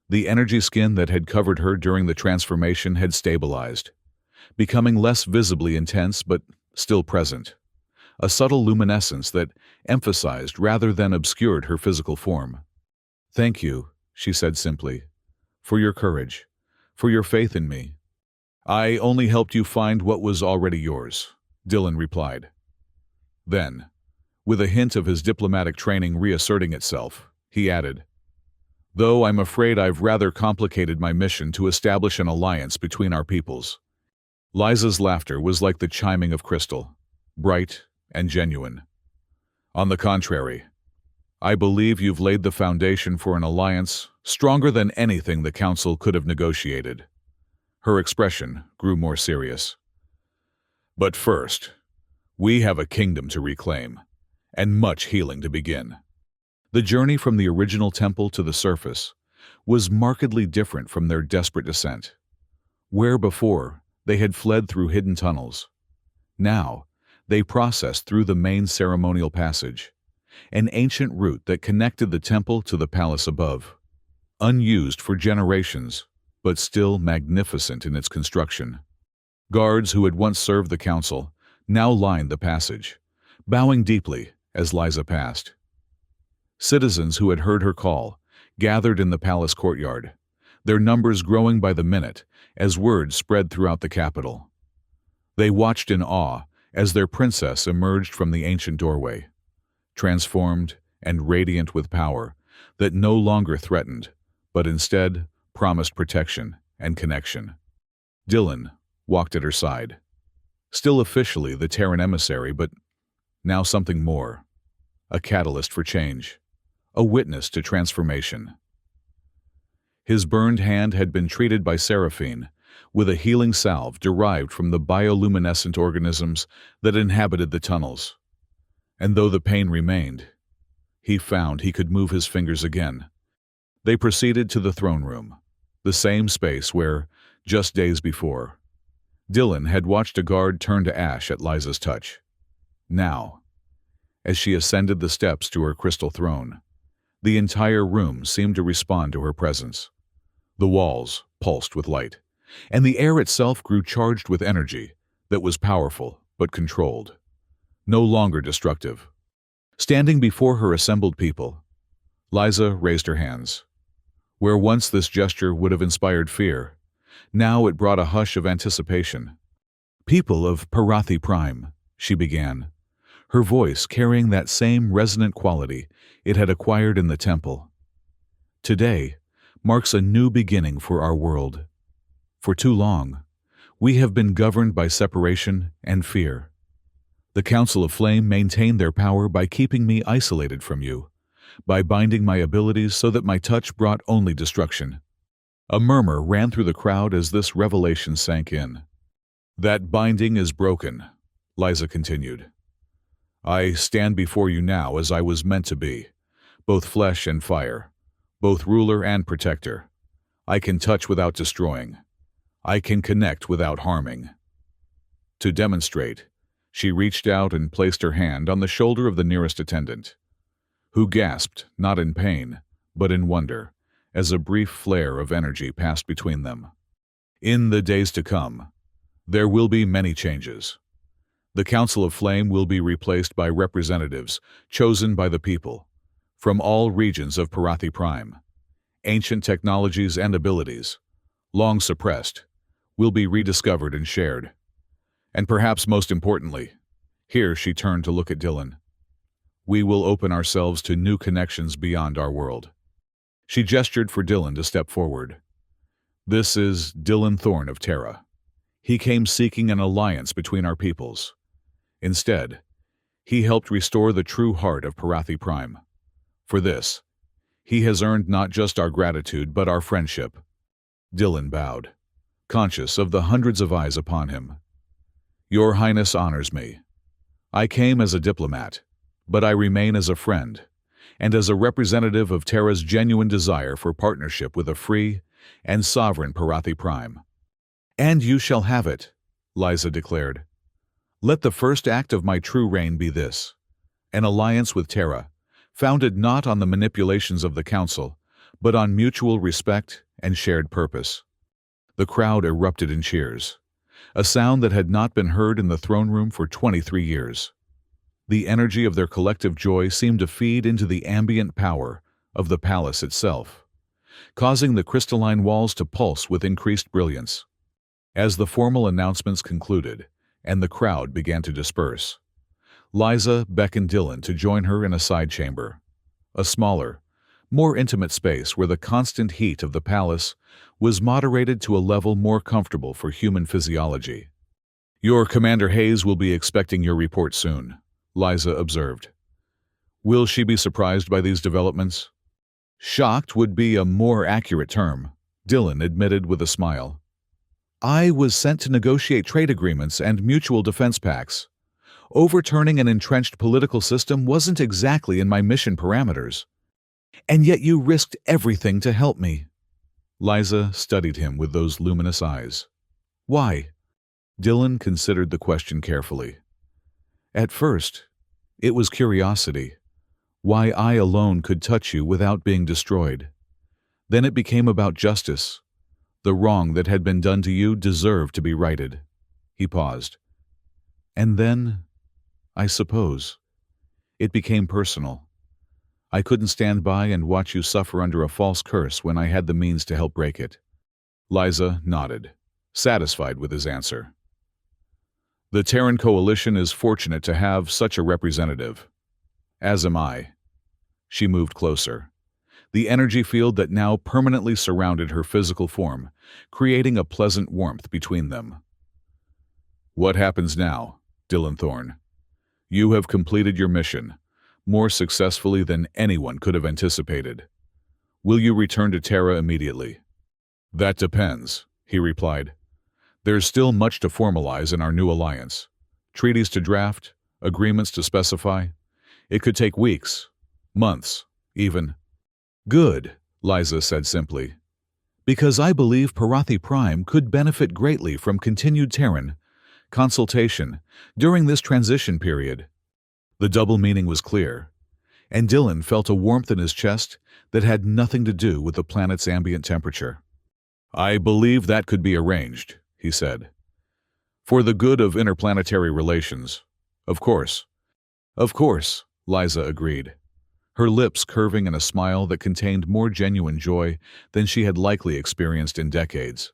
The energy skin that had covered her during the transformation had stabilized, becoming less visibly intense but still present, a subtle luminescence that emphasized rather than obscured her physical form. "Thank you," she said simply, "for your courage, for your faith in me." "I only helped you find what was already yours," Dylan replied. Then, with a hint of his diplomatic training reasserting itself, he added, "Though I'm afraid I've rather complicated my mission to establish an alliance between our peoples." Liza's laughter was like the chiming of crystal, bright and genuine. "On the contrary, I believe you've laid the foundation for an alliance stronger than anything the Council could have negotiated." Her expression grew more serious. "But first, we have a kingdom to reclaim, and much healing to begin." The journey from the original temple to the surface was markedly different from their desperate descent. Where before they had fled through hidden tunnels, now they processed through the main ceremonial passage, an ancient route that connected the temple to the palace above, unused for generations, but still magnificent in its construction. Guards who had once served the council now lined the passage, bowing deeply as Liza passed. Citizens who had heard her call gathered in the palace courtyard, their numbers growing by the minute as word spread throughout the capital. They watched in awe as their princess emerged from the ancient doorway, transformed and radiant with power that no longer threatened, but instead promised protection and connection. Dylan walked at her side, still officially the Terran emissary, but now something more, a catalyst for change, a witness to transformation. His burned hand had been treated by Seraphine with a healing salve derived from the bioluminescent organisms that inhabited the tunnels. And though the pain remained, he found he could move his fingers again. They proceeded to the throne room, the same space where, just days before, Dylan had watched a guard turn to ash at Liza's touch. Now, as she ascended the steps to her crystal throne, the entire room seemed to respond to her presence. The walls pulsed with light, and the air itself grew charged with energy that was powerful but controlled, no longer destructive. Standing before her assembled people, Liza raised her hands. Where once this gesture would have inspired fear, now it brought a hush of anticipation. "People of Parathi Prime," she began, her voice carrying that same resonant quality it had acquired in the temple. "Today marks a new beginning for our world. For too long, we have been governed by separation and fear. The Council of Flame maintained their power by keeping me isolated from you, by binding my abilities so that my touch brought only destruction." A murmur ran through the crowd as this revelation sank in. "That binding is broken," Liza continued. "I stand before you now as I was meant to be, both flesh and fire, both ruler and protector. I can touch without destroying. I can connect without harming." To demonstrate, she reached out and placed her hand on the shoulder of the nearest attendant, who gasped not in pain, but in wonder, as a brief flare of energy passed between them. "In the days to come, there will be many changes. The Council of Flame will be replaced by representatives chosen by the people, from all regions of Parathi Prime. Ancient technologies and abilities, long suppressed, will be rediscovered and shared. And perhaps most importantly," here she turned to look at Dylan, "we will open ourselves to new connections beyond our world." She gestured for Dylan to step forward. "This is Dylan Thorne of Terra. He came seeking an alliance between our peoples. Instead, he helped restore the true heart of Parathi Prime. For this, he has earned not just our gratitude but our friendship." Dylan bowed, conscious of the hundreds of eyes upon him. "Your Highness honors me. I came as a diplomat, but I remain as a friend, and as a representative of Terra's genuine desire for partnership with a free and sovereign Parathi Prime." "And you shall have it," Liza declared. Let the first act of my true reign be this: an alliance with Terra, founded not on the manipulations of the Council, but on mutual respect and shared purpose. The crowd erupted in cheers, a sound that had not been heard in the throne room for 23 years. The energy of their collective joy seemed to feed into the ambient power of the palace itself, causing the crystalline walls to pulse with increased brilliance. As the formal announcements concluded and the crowd began to disperse, Liza beckoned Dylan to join her in a side chamber, a smaller, more intimate space where the constant heat of the palace was moderated to a level more comfortable for human physiology. Your Commander Hayes will be expecting your report soon, Liza observed. Will she be surprised by these developments? Shocked would be a more accurate term, Dylan admitted with a smile. I was sent to negotiate trade agreements and mutual defense pacts. Overturning an entrenched political system wasn't exactly in my mission parameters. And yet you risked everything to help me. Liza studied him with those luminous eyes. Why? Dylan considered the question carefully. At first, it was curiosity. Why I alone could touch you without being destroyed. Then it became about justice. The wrong that had been done to you deserved to be righted. He paused. And then, I suppose, it became personal. I couldn't stand by and watch you suffer under a false curse when I had the means to help break it. Liza nodded, satisfied with his answer. The Terran Coalition is fortunate to have such a representative. As am I. She moved closer, the energy field that now permanently surrounded her physical form, creating a pleasant warmth between them. What happens now, Dylan Thorne? You have completed your mission, more successfully than anyone could have anticipated. Will you return to Terra immediately? That depends, he replied. There's still much to formalize in our new alliance. Treaties to draft, agreements to specify. It could take weeks, months, even. Good, Liza said simply. Because I believe Parathi Prime could benefit greatly from continued Terran consultation during this transition period. The double meaning was clear, and Dylan felt a warmth in his chest that had nothing to do with the planet's ambient temperature. I believe that could be arranged, he said. For the good of interplanetary relations. Of course. Of course, Liza agreed, her lips curving in a smile that contained more genuine joy than she had likely experienced in decades.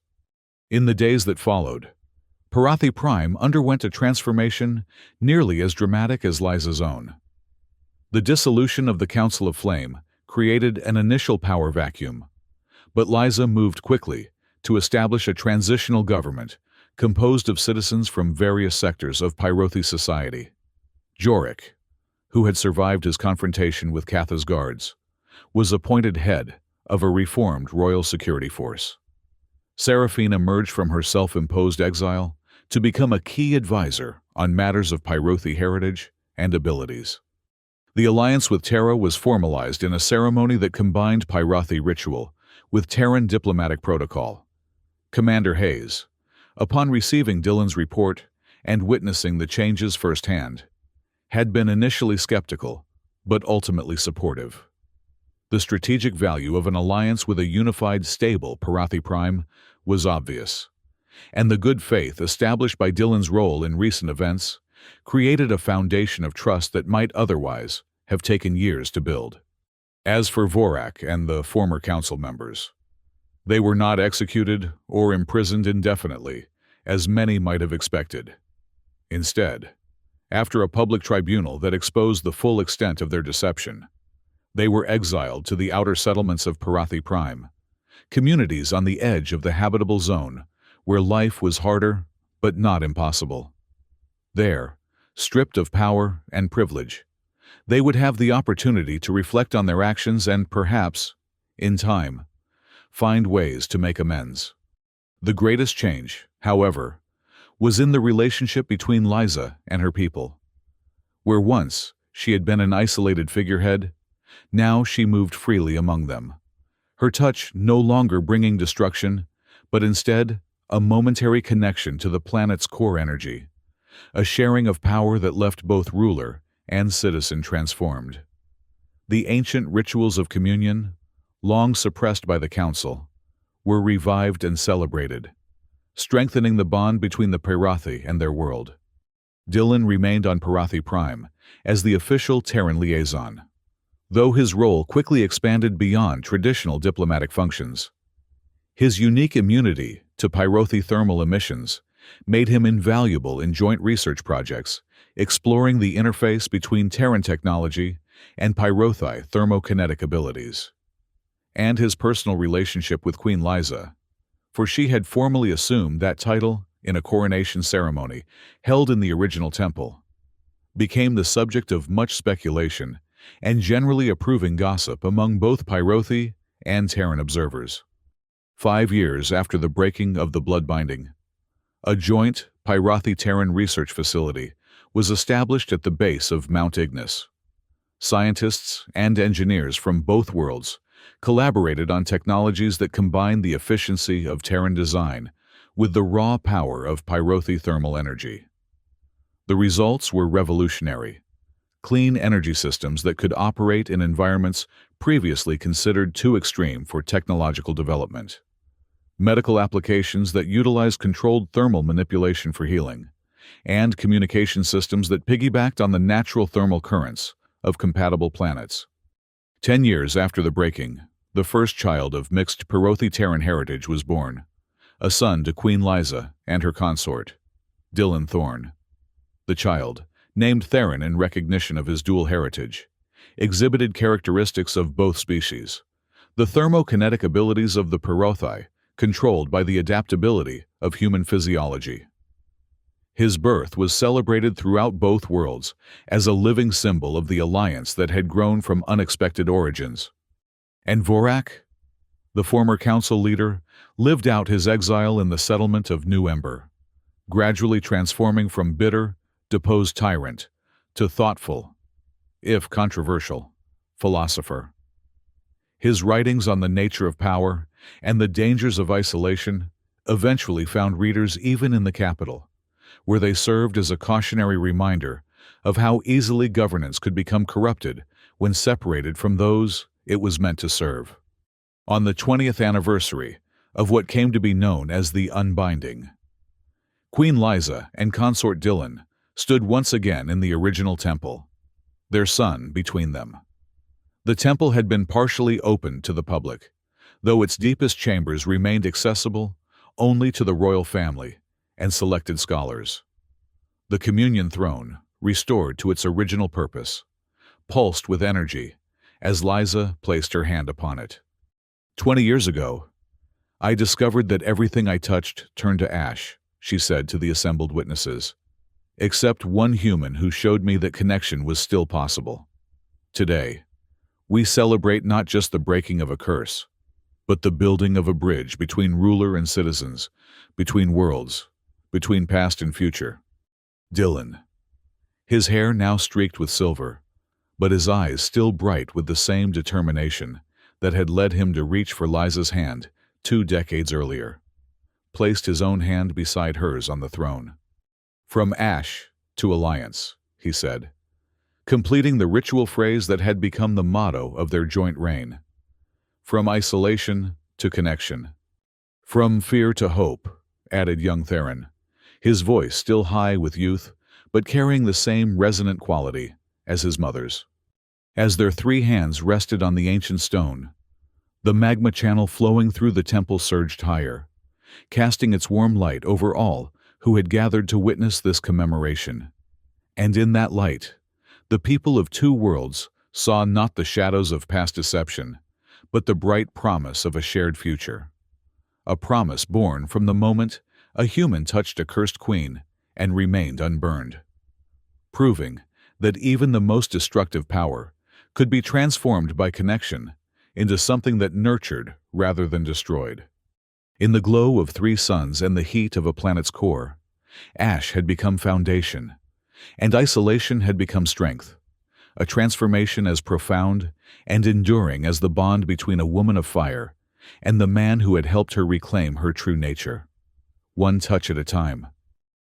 In the days that followed, Parathi Prime underwent a transformation nearly as dramatic as Liza's own. The dissolution of the Council of Flame created an initial power vacuum, but Liza moved quickly to establish a transitional government composed of citizens from various sectors of Pyrothi society. Jorik, who had survived his confrontation with Katha's guards, was appointed head of a reformed royal security force. Seraphine emerged from her self-imposed exile to become a key advisor on matters of Pyrothi heritage and abilities. The alliance with Terra was formalized in a ceremony that combined Pyrothi ritual with Terran diplomatic protocol. Commander Hayes, upon receiving Dylan's report and witnessing the changes firsthand, had been initially skeptical, but ultimately supportive. The strategic value of an alliance with a unified, stable Parathi Prime was obvious, and the good faith established by Dylan's role in recent events created a foundation of trust that might otherwise have taken years to build. As for Vorak and the former council members, they were not executed or imprisoned indefinitely, as many might have expected. Instead, after a public tribunal that exposed the full extent of their deception, they were exiled to the outer settlements of Parathi Prime, communities on the edge of the habitable zone where life was harder but not impossible. There, stripped of power and privilege, they would have the opportunity to reflect on their actions and perhaps, in time, find ways to make amends. The greatest change, however, was in the relationship between Liza and her people. Where once she had been an isolated figurehead, now she moved freely among them, her touch no longer bringing destruction, but instead a momentary connection to the planet's core energy, a sharing of power that left both ruler and citizen transformed. The ancient rituals of communion, long suppressed by the Council, were revived and celebrated, strengthening the bond between the Parathi and their world. Dylan remained on Parathi Prime as the official Terran liaison, though his role quickly expanded beyond traditional diplomatic functions. His unique immunity to Parathi thermal emissions made him invaluable in joint research projects, exploring the interface between Terran technology and Parathi thermokinetic abilities. And his personal relationship with Queen Liza, for she had formally assumed that title in a coronation ceremony held in the original temple, became the subject of much speculation and generally approving gossip among both Parathi and Terran observers. 5 years after the breaking of the blood binding, a joint Parathi-Terran research facility was established at the base of Mount Ignis. Scientists and engineers from both worlds collaborated on technologies that combined the efficiency of Terran design with the raw power of Parathi thermal energy. The results were revolutionary: clean energy systems that could operate in environments previously considered too extreme for technological development, medical applications that utilize controlled thermal manipulation for healing, and communication systems that piggybacked on the natural thermal currents of compatible planets. 10 years after the breaking, the first child of mixed Parathi-Terran heritage was born, a son to Queen Liza and her consort, Dylan Thorne. The child, named Theron in recognition of his dual heritage, exhibited characteristics of both species, the thermokinetic abilities of the Parathi controlled by the adaptability of human physiology. His birth was celebrated throughout both worlds as a living symbol of the alliance that had grown from unexpected origins. And Vorak, the former council leader, lived out his exile in the settlement of New Ember, gradually transforming from bitter, deposed tyrant to thoughtful, if controversial, philosopher. His writings on the nature of power and the dangers of isolation eventually found readers even in the capital, where they served as a cautionary reminder of how easily governance could become corrupted when separated from those it was meant to serve. On the 20th anniversary of what came to be known as the Unbinding, Queen Liza and consort Dylan stood once again in the original temple, their son between them. The temple had been partially opened to the public, though its deepest chambers remained accessible only to the royal family and selected scholars. The communion throne, restored to its original purpose, pulsed with energy as Liza placed her hand upon it. 20 years ago, I discovered that everything I touched turned to ash, she said to the assembled witnesses, except one human who showed me that connection was still possible. Today, we celebrate not just the breaking of a curse, but the building of a bridge between ruler and citizens, between worlds, between past and future. Dylan, his hair now streaked with silver, but his eyes still bright with the same determination that had led him to reach for Liza's hand 2 decades earlier, placed his own hand beside hers on the throne. From ash to alliance, he said, completing the ritual phrase that had become the motto of their joint reign. From isolation to connection. From fear to hope, added young Theron, his voice still high with youth, but carrying the same resonant quality as his mother's. As their 3 hands rested on the ancient stone, the magma channel flowing through the temple surged higher, casting its warm light over all who had gathered to witness this commemoration. And in that light, the people of 2 worlds saw not the shadows of past deception, but the bright promise of a shared future. A promise born from the moment a human touched a cursed queen and remained unburned, proving that even the most destructive power could be transformed by connection into something that nurtured rather than destroyed. In the glow of 3 suns and the heat of a planet's core, ash had become foundation, and isolation had become strength, a transformation as profound and enduring as the bond between a woman of fire and the man who had helped her reclaim her true nature. one touch at a time.